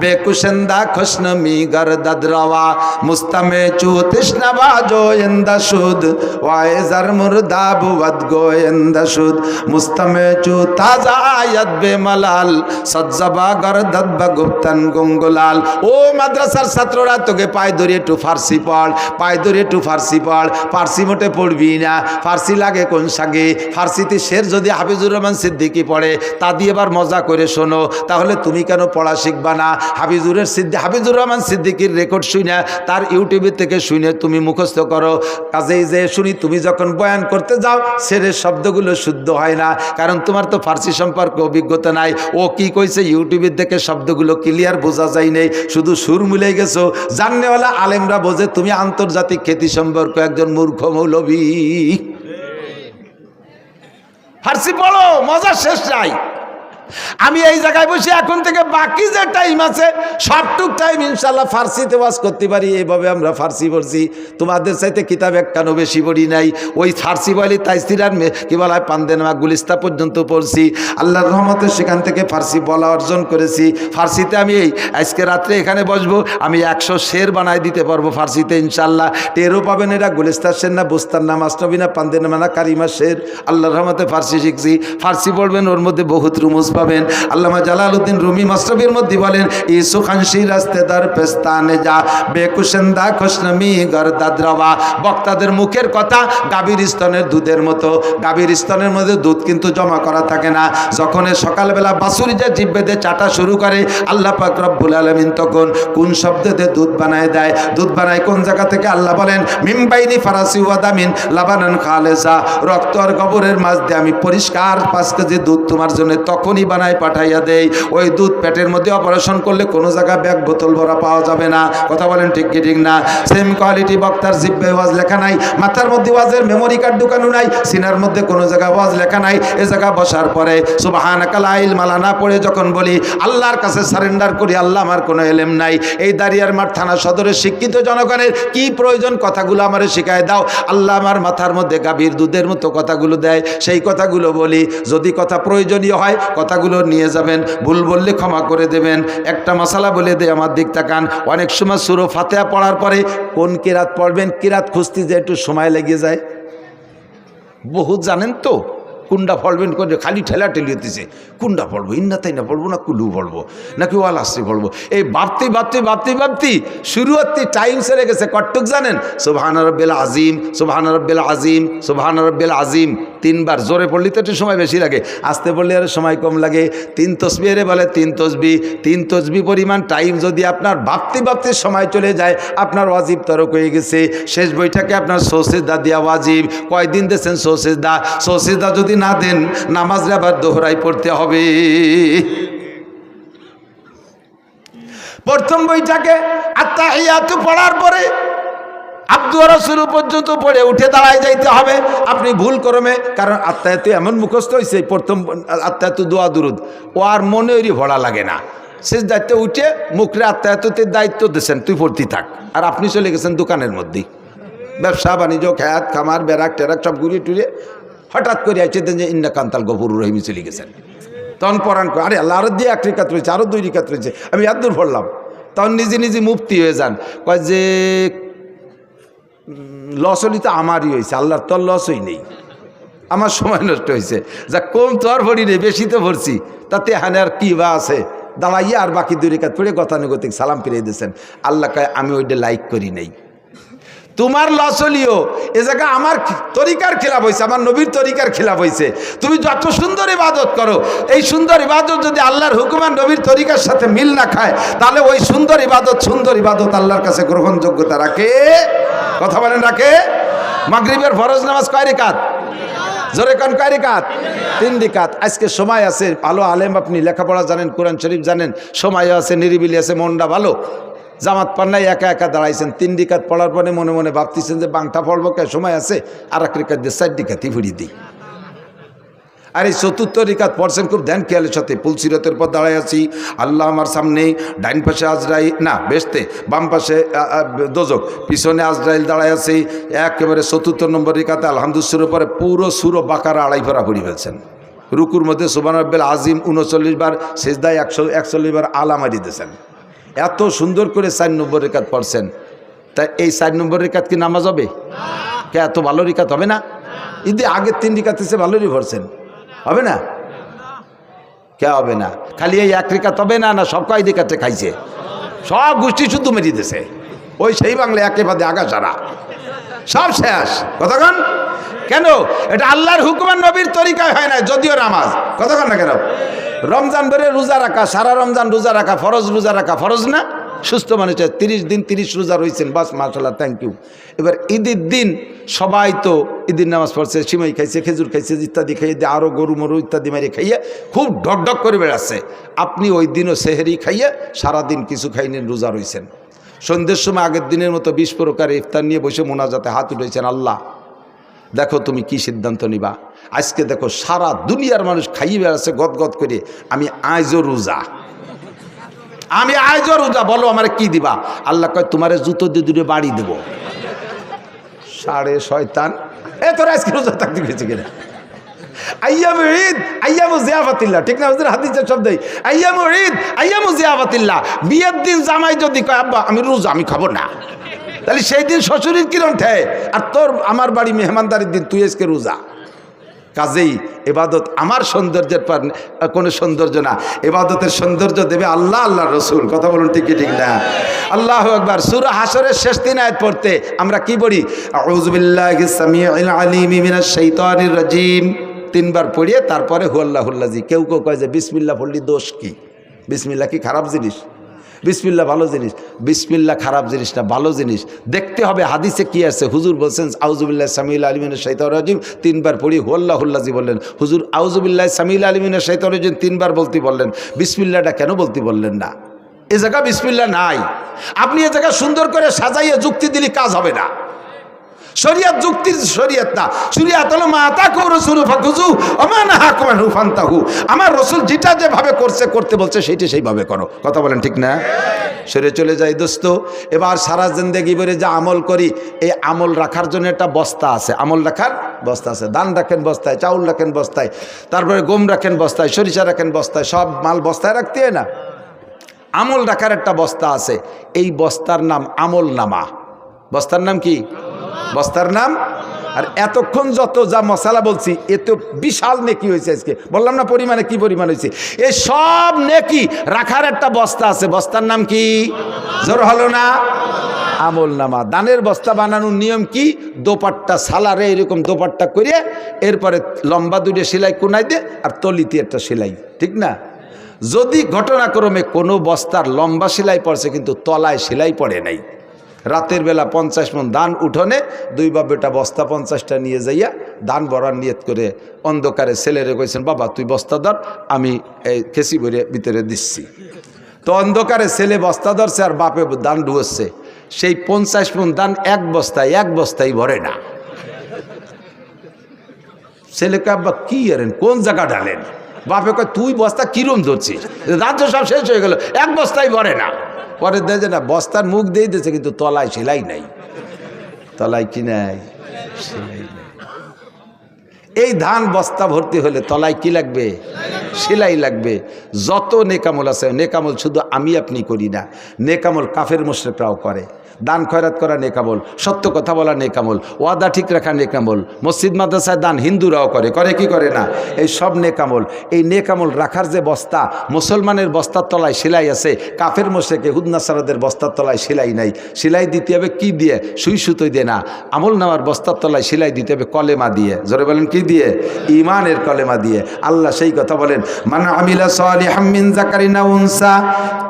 বেকুশন্দা খুশনমি গরদদ রওয়া মুস্তামে চু তৃষ্ণা বাজো ইন্দা শুদ ওয়াইজার মুরদা বুদ গোয়েন্দা শুদ মুস্তামে চু তাজা আয়াত বে মালাল সজ্জাবা গরদদ বগুপ্তন গঙ্গুলাল। ও মাদ্রাসার ছাত্ররা, তোকে পায় ধরে একটু ফার্সি পড়, পায় ধরে একটু ফার্সি পড়। ফার্সি মোটে পড়বি না, ফার্সি লাগে কোন সাগে? ফার্সিতে শের যদি হাফিজুর রহমান সিদ্দিকী পড়ে তা দিয়ে এবার মজা করে শোনো, তাহলে তুমি কেন পড়া শিখবা না? হাফিজুর রহমান সিদ্দিকীর রেকর্ড শুনে, তার ইউটিউবে থেকে শুনে তুমি মুখস্থ করো। কাজেই যে শুনি তুমি যখন বয়ান করতে যাও শেরের শব্দগুলো শুদ্ধ হয় না, কারণ তোমার তো ফার্সি সম্পর্কে অভিজ্ঞতা নাই। ও কি কইছে ইউটিউবের দেখে শব্দগুলো ক্লিয়ার বোঝা যায় নেই, শুধু সুর মিলে গেছো। জাননেওয়ালা আলেমরা বোঝে তুমি আন্তর্জাতিক খ্যাতি সম্পর্ক একজন মূর্খ মৌলবী। ফার্সি পড়ো, মজা শেষ নাই। আমি এই জায়গায় বসে এখন থেকে বাকি যে টাইম আছে সবটুক টাইম ইনশাল্লাহ ফার্সিতে ওয়াজ করতে পারি। এইভাবে আমরা ফার্সি পড়ছি, তোমাদের চাইতে কিতাব একখানো বেশি পড়ি নাই। ওই ফার্সি বলি তাইসিরার কি বলা হয় পান্দেনামা গুলিস্তা পর্যন্ত পড়ছি। আল্লাহর রহমতে সেখান থেকে ফার্সি বলা অর্জন করেছি। ফার্সিতে আমি এই আজকে রাত্রে এখানে বসবো, আমি 100 শের বানায় দিতে পারবো ফার্সিতে ইনশাল্লাহ। টেরও পাবেন এটা গুলিস্তার শের না, বুস্তার না, মাসনবী না, পান্দেনামা না, কারিমা শের। আল্লাহর রহমতে ফার্সি শিখছি। ফার্সি পড়বেন, ওর মধ্যে বহুত রুমুজ পাবেন। আল্লামা জালালউদ্দিন রুমি মাসনবীর মধ্যে বলেন, ই সুখানশি রাস্তেদার পেস্তানে যা বেকুশেন্দা খুশনমি গরদাদ রওয়া। বক্তাদের মুখের কথা গাভীর স্তনের দুধের মতো। গাভীর স্তনের মধ্যে দুধ কিন্তু জমা করা থাকে না। যখন সকালবেলা বাছুরি যে জিভ বেঁধে চাটা শুরু করে, আল্লাহ পাক রব্বুল আলামিন তখন কোন শব্দে দুধ বানায় দেয়। দুধ বানায় কোন জায়গা থেকে? আল্লাহ বলেন, মিমবাইনি ফারাসি ওয়াদামিন লাবানান খালেসা। রক্ত আর গোবরের মাঝ দিয়ে আমি পরিষ্কার 5 কেজি দুধ তোমার জন্য তখনই বানায় পাঠাইয়া দেই। ওই দুধ পেটের মধ্যে অপারেশন করলে কোনো জায়গায় ব্যাগ বোতল ভরা পাওয়া যাবে না। কথা বলেন ঠিক কি ঠিক না? সেম কোয়ালিটি বক্তার জিব্বে ওয়াজ লেখা নাই, মাথার মধ্যে ওয়াজের মেমোরি কার্ড ঢুকানো নাই, সিনার মধ্যে কোনো জায়গায় ওয়াজ লেখা নাই। এ জায়গা বসার পরে সুবহানাকা লা ইলমা লানা পড়ে যখন বলি আল্লাহর কাছে সারেন্ডার করি, আল্লাহ আমার কোনো এলেম নাই। এই দাঁড়িয়ারমাঠ থানা সদরের শিক্ষিত জনগণের কি প্রয়োজন? কথাগুলো আমারে শিখায় দাও। আল্লাহ আমার মাথার মধ্যে গাভীর দুধের মতো কথাগুলো দেয়, সেই কথাগুলো বলি। যদি কথা প্রয়োজনীয় হয় কথাগুলো নিয়ে যাবেন, ভুল বললে ক্ষমা করে দেবেন। একটা মশালা বলে দে, আমার দিক তাকান। অনেক সময় সূরা ফাতিহা পড়ার পরে কোন কিরাত পড়বেন, কিরাত খুঁজতে যে একটু সময় লেগে যায়। বহুত জানেন তো কুন্ডা পড়বেন, খালি ঠেলা ঠেলি হতেছে। কুন্ডা পড়বো, ইন্না তাই না পড়বো, না কুলু পড়বো, নাকি ওয়াল আসতে পড়বো। এই ভাবতে শুরু হতে টাইম সেরে গেছে। কটুক জানেন? সুবহান রাব্বিল আযীম, সুবহান রাব্বিল আযীম, সুবহান রাব্বিল আযীম 3 বার। জোরে পড়লে তো একটু সময় বেশি লাগে, আস্তে পড়লে আর সময় কম লাগে। 3 তসবিহে বলে 3 তসবিহ। 3 তসবিহ পরিমাণ টাইম যদি আপনার ভাবতে সময় চলে যায়, আপনার ওয়াজিব তরক হয়ে গেছে। শেষ বৈঠকে আপনার সৌসিদা দেওয়া ওয়াজিব। কয়দিন দিয়েছেন সৌসিদা? সৌসিদা যদি না দেন, নামাজে আবার দোহরাই পড়তে হবে। প্রথম বইটাকে আত্তাহিয়াতু পড়ার পরে আব্দু রাসূল পর্যন্ত পড়ে উঠে দাঁড়ায় যাইতে হবে। আপনি ভুল করমে, কারণ আত্তাহিয়াতু এমন মুখস্থ হয়েছে, প্রথম আত্তাহিয়াতু দোয়া দুরুদ ও আর মনে ওই ভরা লাগে না। শেষ দায়িত্ব উঠে মুখরে আত্তাহিয়াতুর দায়িত্ব দিয়েছেন, তুই পড়তে থাক। আর আপনি চলে গেছেন দোকানের মধ্যেই, ব্যবসা বাণিজ্য, খেয়াত খামার বেরাক টেরাক সব ঘুরিয়ে টুরিয়ে হঠাৎ করে আইছে যে ইন্না কান্তাল গফুরুর রহিম চলে গেছেন। তখন পরাণ করে, আরে আল্লাহ আরো দিয়ে 1 রিকাত রয়েছে, আরো 2 রিকাত রয়েছে, আমি এত দূর পড়লাম। তখন নিজে মুফতি হয়ে যান, কয় যে লস হলি তো আমারই হয়েছে, আল্লাহর তোর লসই নেই, আমার সময় নষ্ট হয়েছে। যা কম তো আর ভরি নেই, বেশি তো ভরছি, তাতে হানে আর কি বা আছে। দাঁড়াইয়া আর বাকি 2 রিকাত পড়ে গতানুগতিক সালাম ফিরিয়ে দিয়েছেন। আল্লাহ কয় আমি ওইটা লাইক করি নাই, তোমার লস হলিও এ জায়গা আমার তরিকার খেলাফ হয়েছে, আমার নবীর তরিকার খেলাফ হয়েছে। তুমি যত সুন্দর ইবাদত করো, এই সুন্দর ইবাদত যদি আল্লাহর হুকুমান নবীর তরিকার সাথে মিল না খায়, তাহলে ওই সুন্দর ইবাদত আল্লাহর কাছে গ্রহণযোগ্যতা রাখে? কথা বলেন রাখে? মাগরিবের ফরজ নামাজ কয় রিকাত? জোরে কোন কয় রিকাত? 3 রিকাত। আজকে সময় আছে, ভালো আলেম আপনি, লেখাপড়া জানেন, কোরআন শরীফ জানেন, সময় আছে, নিরিবিলি আছে, মনটা ভালো। জামাত পান্নাই একা দাঁড়াইছেন, 3 রিকাত পড়ার পরে মনে মনে ভাবতেছেন যে বাংটা পড়বো, কে সময় আছে, আর 1 রিকাত দিয়ে 4 রিকাতই ফুরিয়ে দিই। আর এই 4র্থ রিকাত পড়ছেন খুব ধ্যান খেয়ালের সাথে। পুলসিরতের পর দাঁড়াই আছি, আল্লাহ আমার সামনে, ডাইন পাশে আজরাইল, না বেশতে, বাম পাশে দোজক, পিছনে আজরাইল দাঁড়াই আছি। একেবারে 4র্থ নম্বর রিকাতে আলহামদুলিল্লাহর পরে পুরো সূরা বাকারা 2.5 পারা পড়ি ফেলছেন। রুকুর মধ্যে সুবহান রাব্বিল আযীম 39 বার, সিজদায় 141 বার আলা মারি দিয়েছেন। এত সুন্দর করে 4 নম্বর রিকাত পড়ছেন। তাই এই 4 নম্বর রিকাত কি নামাজ হবে? কে এত ভালো রিকাত হবে না? ঈদে আগের 3 রিকাত এসে ভালোই পড়ছেন, হবে না? কে হবে না? খালি এই 1 রিকাত হবে না, না সব কয় রিকাতে খাইছে, সব গোষ্ঠী শুদ্ধ মেরি দিছে। ওই সেই বাংলা একেবারে আগা সারা সব শেষ। কতক্ষণ? কেন? এটা আল্লাহর হুকুমান নবীর তরিকায় হয় না, যদিও নামাজ। কতক্ষণ না কেন? রমজান ভরে রোজা রাখা, সারা রমজান রোজা রাখা ফরজ, রোজা রাখা ফরজ না? সুস্থ মানুষ 30 দিন 30 রোজা রয়েছেন, বাস মাশাআল্লাহ, থ্যাংক ইউ। এবার ঈদের দিন সবাই তো ঈদের নামাজ পড়ছে, সিমাই খাইছে, খেজুর খাইছে, ইত্যাদি খাইয়ে দিয়ে আরও গরু মরু ইত্যাদি মারি খাইয়ে খুব ঢকঢক করে বেড়াচ্ছে। আপনি ওই দিনও সেহেরি খাইয়ে সারাদিন কিছু খাইনি, রোজা রয়েছেন। সন্ধ্যের সময় আগের দিনের মতো 20 প্রকার ইফতার নিয়ে বসে মোনাজাতে হাত উঠেছেন, আল্লাহ দেখো তুমি কি সিদ্ধান্ত নিবা। আজকে দেখো সারা দুনিয়ার মানুষ খাইয়ে বেড়াচ্ছে গদগদ করে, আমি আজও রোজা, আমি আজও রোজা, বলো আমার কি দিবা। আল্লাহ কয় তোমারে জুতো দিয়ে দূরে বাড়ি দেবো। সাড়ে শয়তান, এ তোরা আজকে রোজা থাকতে গেছে কিনা। আইয়ামু ঈদ আইয়ামু জিয়াফাতিল্লাহ, ঠিক না হুজুর? হাদিসের শব্দই আইয়ামু ঈদ আইয়ামু জিয়াফাতিল্লাহ। বিয়ের দিন জামাই যদি কয় আব্বা আমি রোজা, আমি খাবো না, তাহলে সেই দিন শ্বশুরের কিরম ঠেয়, আর তোর আমার বাড়ি মেহমানদারির দিন তুই আজকে রোজা। কাজেই এবাদত আমার সৌন্দর্যের পর কোনো সৌন্দর্য না, এবাদতের সৌন্দর্য দেবে আল্লাহ, আল্লাহ রসুল। কথা বলুন ঠিক ঠিক না? আল্লাহু আকবার। সূরা হাশরের শেষ 3 আয়াত পড়তে আমরা কি বলি? আউযু বিল্লাহিস সামিউল আলিম মিনাশ শাইতানির রাজিম 3 বার পড়িয়ে তারপরে হুয়াল্লাহুল্লাজি। কেউ কেউ কয় যে বিসমিল্লাহ পড়লি দোষ কি? বিসমিল্লাহ কি খারাপ জিনিস? বিসমিল্লাহ ভালো জিনিস। বিসমিল্লাহ খারাপ জিনিস না, ভালো জিনিস। দেখতে হবে হাদিসে কি আছে। হুজুর বলছেন আউযুবিল্লাহি সামিউল আলিম মিনাশ শাইতানির রাজিম 3 বার পড়ি হুয়াল্লাহুল্লাজি বললেন। হুজুর আউযুবিল্লাহি সামিউল আলিম মিনাশ শাইতানির রাজিম 3 বার বলতে বললেন, বিসমিল্লাহটা কেন বলতে বললেন না? এ জায়গা বিসমিল্লাহ নাই। আপনি এ জায়গা সুন্দর করে সাজাইয়ে যুক্তি দিলে কাজ হবে না। শরিয়ত যুক্তির শরিয়ত না, শরিয়ত হলো মা আতাকু রাসূলু ফাকুযু ওয়া মা নাহাকুম আনহু ফান্তাহু। আমার রাসূল যেটা যেভাবে করতে বলছে সেইটা সেইভাবে করো। কথা বলেন ঠিক না? সরে চলে যাই দোস্ত। এবার সারা জিন্দেগি ভরে যা আমল করি, এই আমল রাখার জন্য একটা বস্তা আছে, আমল রাখার বস্তা আছে। ধান রাখেন বস্তায়, চাউল রাখেন বস্তায়, তারপরে গম রাখেন বস্তায়, সরিষা রাখেন বস্তায়, সব মাল বস্তায় রাখতে হয় না? আমল রাখার একটা বস্তা আছে, এই বস্তার নাম আমল নামা। বস্তার নাম কি? বস্তার নাম। আর এতক্ষণ যত যা মশালা বলছি এত বিশাল নেকি হয়েছে। আজকে বললাম না পরিমাণে কি পরিমাণ হয়েছে। এই সব নেকি রাখার একটা বস্তা আছে, বস্তার নাম কি? জোর হলো না? আমল নামা। দানের বস্তা বানানোর নিয়ম কি? দোপাট্টা সালারে এরকম দোপাট্টা করে এরপরে লম্বা 2 সেলাই কোনায় দে আর তলিতে একটা সেলাই, ঠিক না? যদি ঘটনাক্রমে কোনো বস্তার লম্বা সেলাই পড়ছে কিন্তু তলায় সেলাই পড়ে নাই, রাতের বেলা 50 মণ ধান উঠোনে 2 বাপ বেটা বস্তা 50টা নিয়ে যাইয়া ধান ভরার নিয়ত করে অন্ধকারে ছেলেরে কইছেন বাবা তুই বস্তা ধর, আমি এই খেসি ভরে ভিতরে দিচ্ছি। তো অন্ধকারে ছেলে বস্তা ধরছে আর বাপে ধান ঢুকছে। সেই 50 মণ ধান এক বস্তায় ভরে না। ছেলেকে আব্বা কি আরেন কোন জায়গা ঢালেন? বাপে কয় তুই বস্তা কিরম ধরছিস, রাজ্য সব শেষ হয়ে গেল, এক বস্তায় ভরে না। পরে দেখে না বস্তার মুখ দিয়ে দিয়েছে কিন্তু তলায় সেলাই নাই। তলায় কি নাই? সেলাই নাই। এই ধান বস্তা ভর্তি হলে তলায় কি লাগবে? সেলাই লাগবে। যত নেকামল আছে, নেকামল শুধু আমি আপনি করি না, নেকামল কাফের মুশরিকরাও করে। দান খয়রাত করা নেকামল, সত্য কথা বলা নেকামল, ওয়াদা ঠিক রাখা নেকামল, মসজিদ মাদ্রাসায় দান হিন্দুরাও করে, করে কি করে না? এই সব নেকামল। এই নেকামল রাখার যে বস্তা, মুসলমানের বস্তার তলায় সেলাই আছে, কাফের মুশরিক ইহুদ নাসারাদের বস্তার তলায় সেলাই নাই। সেলাই দিতে হবে কি দিয়ে? সুই সুতোই দিয়ে না, আমল নামার বস্তার তলায় সেলাই দিতে হবে কলেমা দিয়ে। জোরে বলেন কি দিয়ে? ঈমানের কলেমা দিয়ে। আল্লাহ সেই কথা বলেন, মান আমিলা সালিহাম মিন যাকারিন আও উনসা,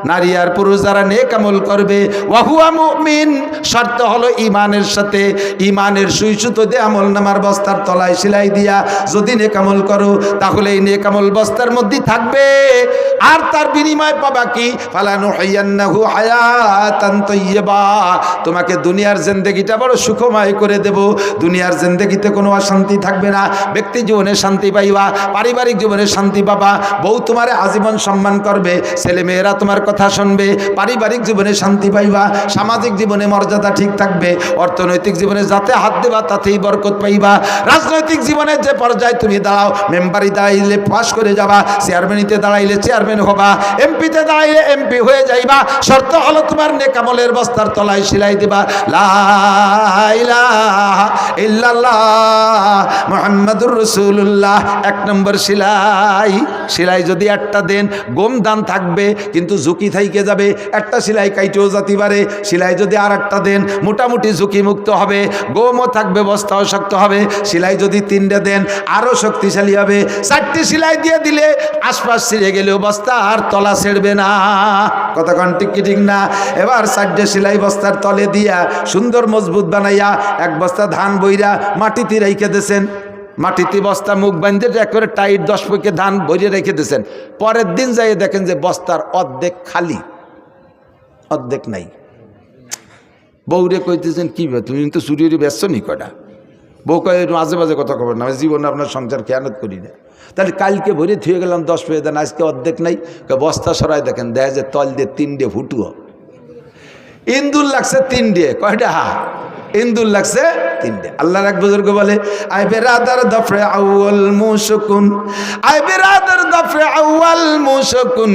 নারী আর পুরুষ যারা নেক আমল করবে, ওয়া হুয়া মুমিন, শর্ত হলো ঈমানের সাথে। ঈমানের সুই সুতো দিয়ে আমল নামার বস্তার তলায় সেলাই দিয়া যদি নেক আমল করো, তাহলে এই নেক আমল বস্তার মধ্যে থাকবে। আর তার বিনিময় পাবা কি? ফালানুহিয়ান্নাহু হায়াতান তাইয়্যিবা, তোমাকে দুনিয়ার জিন্দেগিটা বড় সুখময় করে দেব। দুনিয়ার জিন্দেগিতে কোনো অশান্তি থাকবে না। ব্যক্তি জীবনে শান্তি পাইবা, পারিবারিক জীবনে শান্তি পাবা, বউ তোমারে আজীবন সম্মান করবে, ছেলে মেয়েরা তোমার কথা শুনবে, পারিবারিক জীবনে শান্তি পাইবা, সামাজিক জীবনে মর্যাদা ঠিক থাকবে, অর্থনৈতিক জীবনে যাতে হাত দেবা তাতেই বরকত পাইবা। রাজনৈতিক জীবনের যে পর্যায়ে তুমি দাঁড়াও, মেম্বারি দাঁড়াইলে পাস করে যাবা, চেয়ারম্যানিতে দাঁড়াইলে চেয়ারম্যান হবা, এমপিতে দাঁড়াইলে এমপি হয়ে যাইবা। শর্ত হলো তোমার নেক আমলের বস্তার তলায় সেলাই দিবা লা ইলাহা ইল্লাল্লাহ মুহাম্মাদুর রাসূলুল্লাহ। 1 নম্বর সেলাই। সেলাই যদি একটা দেন, গম দান থাকবে কিন্তু ঝুঁকি থাইকে যাবে, একটা সেলাই কাইটেও যেতে পারে। সেলাই যদি আর একটা দেন, মোটামুটি ঝুঁকি মুক্ত হবে, গমও থাকবে, বস্তাও শক্ত হবে। সেলাই যদি 3টে দেন, আরও শক্তিশালী হবে। 4টে সেলাই দিয়ে দিলে আশপাশ ছিঁড়ে গেলেও বস্তা আর তলা ছেড়বে না। কতক্ষণ ঠিক কি ঠিক না? এবার 4টে সেলাই বস্তার তলে দিয়া সুন্দর মজবুত বানাইয়া 1 বস্তা ধান বইরা মাটিতে রেখে দিয়েছেন। মাটিতে বস্তা মুখ বাঁধে একবারে টাইট 10 পয়কে ধান ভরে রেখে দিয়েছেন। পরের দিন যাই দেখেন যে বস্তার অর্ধেক খালি, অর্ধেক নাই। বউরে কইতেছেন কি তুমি তো চুরির ব্যস্ত নি কটা, বউ কয়ে মাঝে মাঝে কথা খবর না, আমি জীবনে আপনার সংসার খেয়ানত করি না। তাহলে কালকে ভরে থুয়ে গেলাম 10 পেয়ে দেন, আজকে অর্ধেক নাই, বস্তা সরাই দেখেন দেখা যায় তল দিয়ে 3 ফুটুও ইন্দুর লাগছে 3 কয়টা ইন্দুর লাগছে 3। আল্লাহর এক বুজুর্গ বলে আই বেরাদার দফরে আউয়াল মুশকুন, আই বেরাদার দফরে আউয়াল মুশকুন,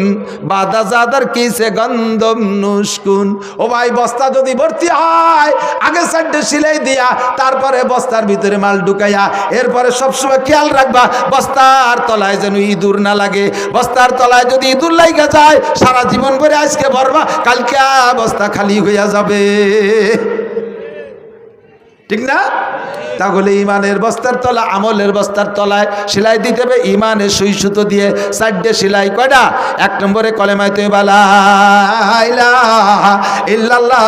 বাদা জাদার কিসে গন্ধম নুশকুন। ও ভাই বস্তা যদি ভর্তি হয় আগে 4টে সিলাই দিয়া তারপরে বস্তার ভিতরে মাল ঢুকাইয়া এরপরে সবসময় খেয়াল রাখবা বস্তার তলায় যেন ইঁদুর না লাগে। বস্তার তলায় যদি ইঁদুর লাগা যায় সারা জীবন ভরে আজকে ভরবা, কালকে বস্তা খালি হইয়া যাবে, ঠিক না? তাহলে ইমানের বস্তার তলা, আমলের বস্তার তলায় সেলাই দিতে হবে ইমানের সুই সুতো দিয়ে 4টে সেলাই। কয়টা? 1 নম্বরে কলেমায়ে তয়্যিবা লা ইলাহা ইল্লাল্লাহ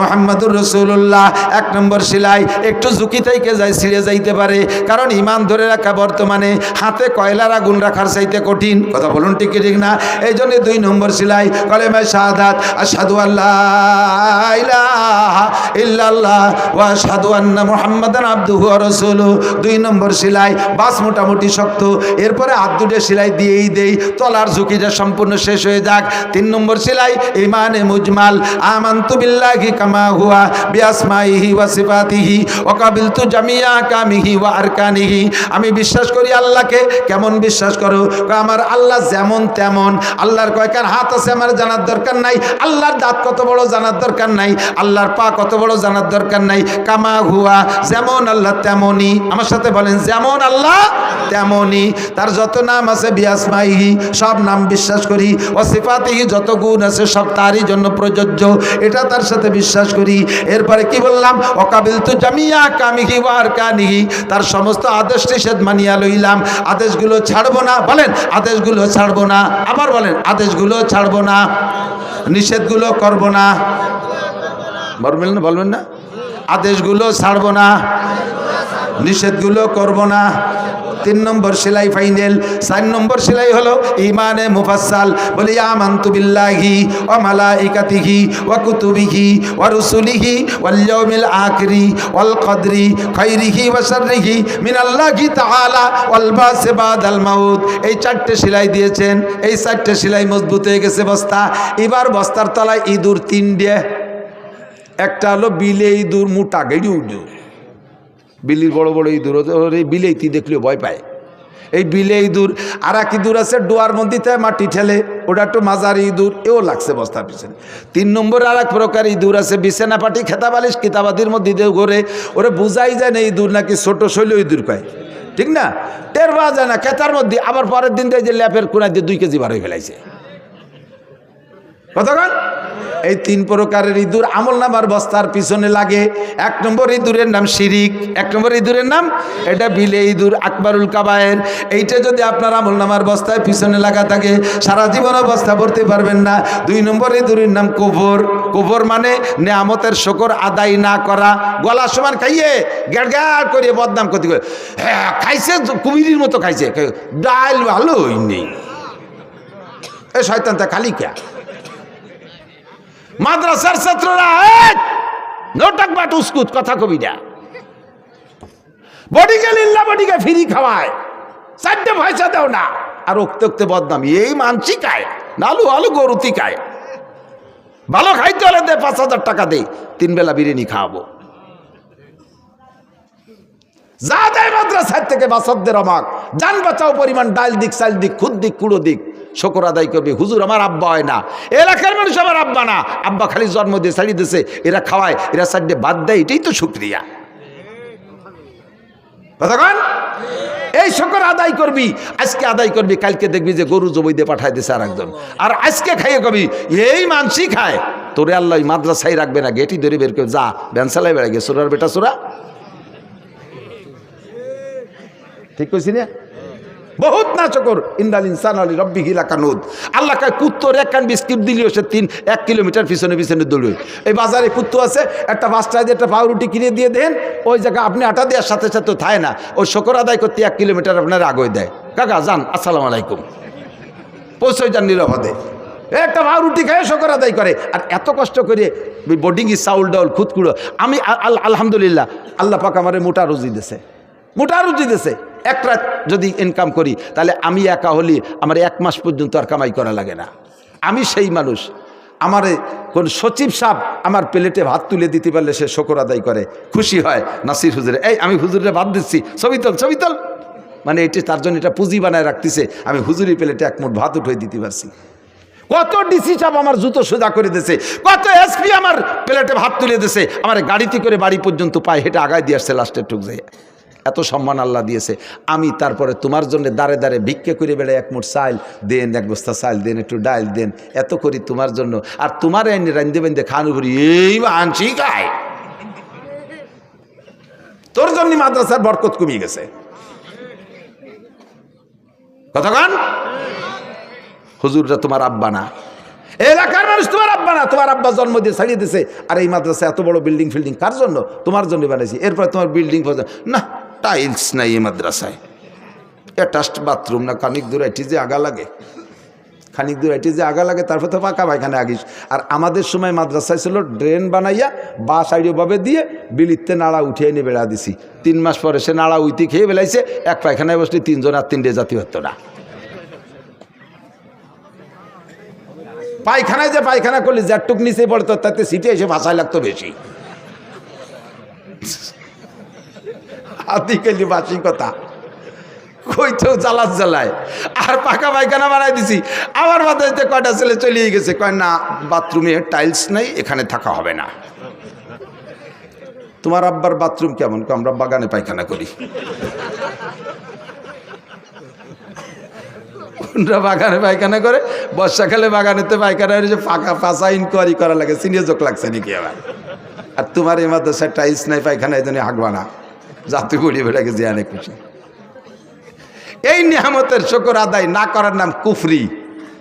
মুহাম্মাদুর রাসূলুল্লাহ, 1 নম্বর সেলাই। একটু ঝুঁকি থেকে যায়, ছিঁড়ে যাইতে পারে, কারণ ইমান ধরে রাখা বর্তমানে হাতে কয়লার আগুন রাখার চাইতে কঠিন। কথা বলুন ঠিক ঠিক না? এই জন্য 2 নম্বর সেলাই কলেমায়ে শাহাদাত, আশহাদু আল্লা ইলাহা ইল্লাল্লাহ ওয়া আশহাদু আন্না মুহাম্মাদান আবদুহু ওয়া রাসূলুহু। 2 নম্বর সেলাই বাস মোটামুটি শক্ত, এরপরে হাত দুটো সেলাই দিয়েই দেই, তলার ঝুঁকিটা সম্পূর্ণ শেষ হয়ে যাক। 3 নম্বর সেলাই ইমানে মুজমাল, আমানতু বিল্লাহি কামা হুয়া বিআসমাইহি ওয়া সিফাতিহি ওয়া কাবিলতু জামিয়া কামিহি ওয়া আরকানিহি। আমি বিশ্বাস করি আল্লাহকে। কেমন বিশ্বাস করো? আমার আল্লাহ যেমন তেমন। আল্লাহর কয়কার হাত আছে আমার জানার দরকার নাই, আল্লাহর দাঁত কত বড় জানার দরকার নাই, আল্লাহর পা কত বড় জানার দরকার নাই। কামা হুয়া যেমন আল্লাহ তেমনই। আমার সাথে বলেন যেমন আল্লাহ তেমনই। তার যত নাম আছে বিআসমাইহি সব নাম বিশ্বাস করি, ও সিফাতিহি যত গুণ আছে সব তারই জন্য প্রযোজ্য, এটা তার সাথে বিশ্বাস করি। এরপরে কি বললাম? ওয়াকাবিলতু জামিয়া কামিহি ওয়া আরকানিহি, তার সমস্ত আদেশ নিষেধ মানিয়া লইলাম, আদেশগুলো ছাড়বো না। বলেন আদেশগুলো ছাড়বো না। আবার বলেন আদেশগুলো ছাড়বো না, নিষেধগুলো করব না। বলবেন না? বলবেন না? আদেশগুলো ছাড়বো না, নিষেধগুলো করব না। 3 নম্বর সেলাই ফাইনাল। 4 নম্বর সেলাই হলো ইমানে মুফাসসাল। বলি আমানতু বিল্লাহি ওয়া মালাইকাতিহি ওয়া কুতুবিহি ওয়া রুসুলিহি ওয়াল ইয়াউমিল আখিরি ওয়াল কদরি খাইরিহি ওয়া শাররিহি মিনাল্লাহি তাআলা ওয়াল বাসি বাদাল মাউত। এই 4টে সেলাই দিয়েছেন, এই 4টে সেলাই মজবুত হয়ে গেছে বস্তা। এবার বস্তার তলায় ইঁদুর 3টে। একটা হলো বিলে ইঁদুর, মোটা গেড়ি উঠু, বিলির বড় বড় ইঁদুর, এই বিলেইতি দেখলেও ভয় পায়। এই বিলে ইঁদুর। আর এক ইঁদুর আছে ডোয়ার মধ্যে মাটি ঠেলে, ওটা একটু মাঝারি ইঁদুর, এও লাগছে বস্তার পিছনে। 3 নম্বর আর এক প্রকার ইঁদুর আছে বিছানা পাটি খেতা বালিশ কিতাবাদির মধ্যে দিয়ে ঘোরে, ওরে বুঝাই যায় না ইঁদুর নাকি ছোট শৈল ইঁদুর কয়, ঠিক না? টের পাওয়া যায় না খেতার মধ্যে। আবার পরের দিন যে ল্যাপের কোনায় দিয়ে 2 কেজি বার হয়ে ফেলাইছে। কতক্ষণ? এই 3 প্রকারের ইঁদুর আমল নামার বস্তার পিছনে লাগে। 1 নম্বর ইঁদুরের নাম শিরিক। 1 নম্বর ইঁদুরের নাম এটা বিলে ইঁদুর, আকবারুল কাবায়ের। এইটা যদি আপনার আমল নামার বস্তায় পিছনে লাগা থাকে সারা জীবন বস্তা ভরতে পারবেন না। 2 নম্বর ইঁদুরের নাম কুফর। কুফর মানে নেয়ামতের শুকর আদায় না করা। গলা সমান খাইয়ে গ্যাড় গ্যাড় করে বদনাম করতে, হ্যাঁ খাইছে কুমিরির মতো খাইছে, ডাল ভালোই নেই, এ শয়তানটা খালি কে। মাদ্রাসার ছাত্ররা নোটাক বাট উস্কুত কথা কবি না, বডিকে লিল্লা বডিকে ফ্রি খাওয়ায়, 4টে পয়সা দাও না, আর উক্তে উক্তে বদনাম। এই মানসি খায়, নালু আলু গরুতি খায়, ভালো খাইতে হলে দে 5,000 টাকা দে, 3 বেলা বিরিয়ানি খাওয়াবো। যা দেয় মাদ্রাসার থেকে বাসদের অমাক, জান বাঁচাও পরিমাণ ডাল দিক, চাল দিক, খুদ দিক, কুড়ো দিক, শুকর আদায় করবে। হুজুর আমার আব্বা হয় না, এলাকার মানুষ আমার আব্বা না, আব্বা খালি জন্ম দিয়ে ছাড়িয়ে দিয়েছে, এরা খাওয়ায়, এরা সাইডে বাদ দেয়, এটাই তো শুকরিয়া। কতক্ষণ এই শুকর আদায় করবি, আজকে আদায় করবি, কালকে দেখবি যে গরু জবই দিয়ে পাঠায় দিছে আর একজন, আর আজকে খাইয়ে কবি এই মানসি খায়, তোরে আল্লাহ মাদ্রাসায় রাখবে না, গেটি ধরে বের করে যা ব্যানসালাই বেড়ে গে সোরার বেটা সোরা। ঠিক কইছি না? বহুত না চকর ইন্দাল ইনসান আলী রব্বি হিলা কানুদ। আল্লাহ কায় কুত্তর 1 কান বিস্কিট দিলেও সে 1 কিলোমিটার পিছনে পিছনে দৌড়ে। এই বাজারে কুত্তো আছে, একটা 5 টাকা দিয়ে একটা পাউরুটি কিনে দিয়ে দেন, ওই জায়গা আপনি আটা দেওয়ার সাথে সাথে থায় না, ওই শুকর আদায় করতে 1 কিলোমিটার আপনার আগে দেয়। কাকা যান, আসসালামু আলাইকুম, পৌঁছে যান নিরাপদে। একটা ভাও রুটি খায় শকর আদায় করে। আর এত কষ্ট করে বোর্ডিংয়ে চাউল ডাউল খুদকুড়ো। আমি আলহামদুলিল্লাহ আল্লাহ পাক আমারে মোটা রুজি দিছে, মোটা রুজি দিছে। এক রাত যদি ইনকাম করি তাহলে আমি একা হলি আমার 1 মাস পর্যন্ত আর কামাই করা লাগে না। আমি সেই মানুষ, আমারে কোন সচিব সাহেব আমার প্লেটে ভাত তুলে দিতে পারলে সে শকর আদায় করে, খুশি হয়। নাসির হুজুরে, এই আমি হুজুরে ভাত দিচ্ছি, ছবি তোল, মানে এটি তার জন্য এটা পুঁজি বানায় রাখতেছে। আমি হুজুরি প্লেটে 1 মুঠ ভাত উঠে দিতে পারছি। কত ডিসি সাহেব আমার জুতো সোজা করে দিয়েছে, কত এসপি আমার প্লেটে ভাত তুলে দিয়েছে, আমার গাড়িতে করে বাড়ি পর্যন্ত পায়ে হেঁটে আগায় দিয়ে আসছে লাস্টের টুক যাই। এত সম্মান আল্লাহ দিয়েছে। আমি তারপরে তোমার জন্য দাঁড়ে দাঁড়ে ভিক্ষে করে বেড়ে 1 মুঠ চাল দেন, 1 বস্তা চাল দেন, একটু ডাল দেন, এত করি তোমার জন্য। আর তোমার এনে রান্ধে বান্ধে খানু করি, এই আনছি গায়। তোর জন্য মাদ্রাসার বরকত কমিয়ে গেছে। কতক্ষণ হুজুররা তোমার আব্বা না, এলাকার মানুষ তোমার আব্বা না, তোমার আব্বা জন্ম দিয়ে ছাড়িয়ে দিয়েছে। আর এই মাদ্রাসা এত বড় বিল্ডিং ফিল্ডিং কার জন্য? তোমার জন্য বানাইছি। এরপর তোমার বিল্ডিং না, টাইলস নাই এই মাদ্রাসায়, অ্যাটাচড বাথরুম না, খানিক দূর এটি যে আগা লাগে, খানিক দূর এটি যে আগা লাগে, তারপর তো পাকা পায়খানে আগিস। আর আমাদের সময় মাদ্রাসায় ছিল ড্রেন বানাইয়া বা সাইডভাবে দিয়ে বিলিতে নাড়া উঠিয়ে এনে বেড়া দিছি। 3 মাস পরে সে নাড়া উইতে খেয়ে বেলাইছে, এক পায়খানায় বসলে 3 জন আর 3টে জাতি হতো না। পায়খানায় যে পায়খানা করলে যারটুক নিচে পড়তো তাতে সিটে এসে ভাষায় লাগতো বেশি। আদিকালি বাসি কথা কইতেও জ্বালায়। আর পাকা পায়খানা বানাই দিছি। আমার মাথায় কয়টা ছেলে চলিয়ে গেছে, কয় না বাথরুমে টাইলস নাই, এখানে থাকা হবে না। তোমার আব্বার বাথরুম কেমন? আমরা বাগানে পায়খানা করি। বাগানে পায়খানা করে, বর্ষাকালে বাগানেতে পায়খানা হয়েছে, ফাঁকা ফাঁসা ইনকোয়ারি করা লাগে, সিনিয়র চোখ লাগছে নাকি আবার। আর তোমার এই মাদ্রাসায় টাইলস নাই, পায়খানা এই জন্য হাঁকবা না, যাতে করিয়ে বেটাকে যে অনেক খুশি। এই নিয়ামতের শুকর আদায় না করার নাম কুফরি।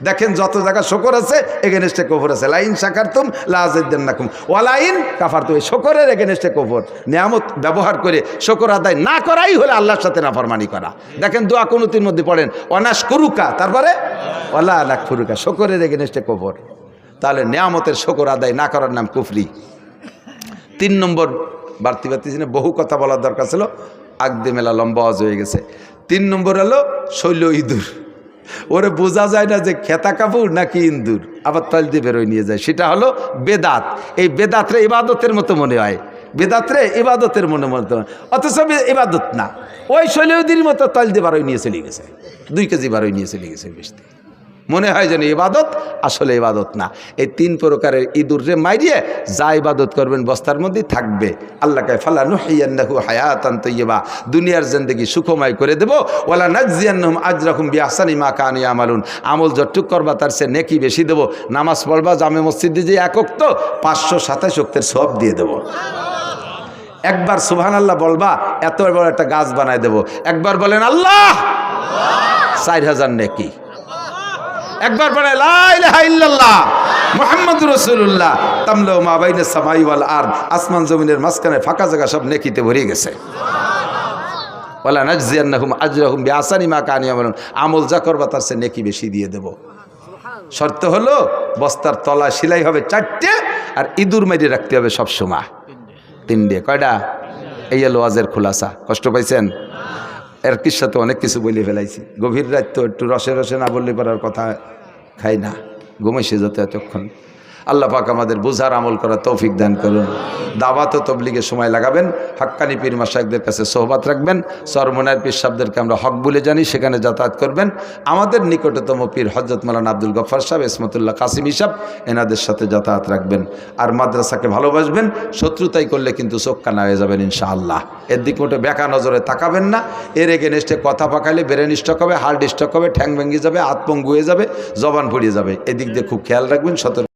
দেখেন যত জায়গা শুকর আছে এগেনস্টে কফর আছে। লাইন শাকারতুম লাযিদান্নাকুম ওয়ালাইন কাফারতুম, শুকরের এগেনস্টে কফর। নিয়ামত ব্যবহার করে শুকর আদায় না করাই হলে আল্লাহর সাথে নাফরমানি করা। দেখেন দোয়া কুনুতির মধ্যে পড়েন অনাশকুরুকা, তারপরে ওয়ালা নাকফুরুকা, শুকরের এগেনস্টে কফর। তাহলে নিয়ামতের শুকর আদায় না করার নাম কুফরি। 3 নম্বর, বাড়তি বহু কথা বলার দরকার ছিল, আগদে মেলা লম্বা আওয়াজ হয়ে গেছে। 3 নম্বর হলো শৈল ইঁদুর। ওরে বোঝা যায় না যে খেতা কাপড় নাকি ইন্দুর, আবার তল দিয়ে বেরোয় নিয়ে যায়। সেটা হলো বেদাত। এই বেদাতরে ইবাদতের মতো মনে হয়, বেদাতরে ইবাদতের মতো, অথচ ইবাদত না। ওই শৈলদির মতো তল দিয়ে বারোয় নিয়ে চলে গেছে, 2 কেজি বারোয় নিয়ে চলে গেছে বেশি। মনে হয় যেন ইবাদত, আসলে ইবাদত না। এই 3 প্রকারের ইঁদুরে মাইরিয়ে যা ইবাদত করবেন বস্তার মধ্যেই থাকবে। আল্লাহকে ফালানুহিয়ান্নাহু হায়াতান তাইয়্যিবা, দুনিয়ার জিন্দেগি সুখময় করে দেব। ওয়ালা নাজজিয়ান্নাহুম আজরাহুম বিআহসানি মা কানু ইয়ামালুন, আমল যতটুক করবা তার চেয়ে নেকি বেশি দেব। নামাজ পড়বা জামে মসজিদে যে 1 ওয়াক্ত 527 ওয়াক্তের সওয়াব দিয়ে দেব। একবার সুবহানাল্লাহ বলবা, এত বড় একটা গাছ বানায় দেব। একবার বলেন আল্লাহ, 4000 নেকি। একবার পড়ে লা ইলাহা ইল্লাল্লাহ মুহাম্মাদুর রাসূলুল্লাহ তামলাউ মা বাইনাস সামাই ওয়াল আরদ, আসমান জমিনের মাঝখানে ফাঁকা জায়গা সব নেকিতে ভরে গেছে। ওয়ালা নাজজিয়ান্নাহুম আজরাহুম বিআহসানি মা কানু ইয়ামালুন, আমল যা করবা তার চেয়ে নেকি বেশি দিয়ে দেব। শর্ত হলো বস্তার তলা সেলাই হবে 4টে, আর ইঁদুর মেরে রাখতে হবে সব সময় 3টে। কয়টা? এই হলো ওয়াজের খুলাসা। কষ্ট পাইছেন? এর কিসা তো অনেক কিছু বলে ফেলাইছি। গভীর রাত তো একটু রসে রসে না বললে পড়ার কথা খাই না, ঘুমাইছে যত এতক্ষণ। আল্লাহ পাক আমাদের বুঝার আমল করার তৌফিক দান করুন। দাওয়াত ও তবলিগের সময় লাগাবেন, হাক্কানি পীর মাশায়েখদের কাছে সোহবত রাখবেন, সরমনায়ের পীর সাহেবদেরকে আমরা হক বলে জানি, সেখানে যাতায়াত করবেন। আমাদের নিকটতম পীর হযরত মাওলানা আব্দুল গফফার সাহেব, ইসমতুল্লাহ কাসিমি সাহেব, এনাদের সাথে যাতায়াত রাখবেন। আর মাদ্রাসাকে ভালোবাসবেন, শত্রুতাই করলে কিন্তু চোখ কানা হয়ে যাবেন ইনশাআল্লাহ। এর দিক মোটে বেকা নজরে তাকাবেন না। এর এগেনস্টে কথা পাকাইলে ব্রেন স্ট্রোক হবে, হার্ট স্ট্রোক হবে, ঠ্যাং ভেঙে যাবে, হাত পঙ্গু হয়ে যাবে, জবান পড়িয়ে যাবে। এদিক দিয়ে খুব খেয়াল রাখবেন, সতর্ক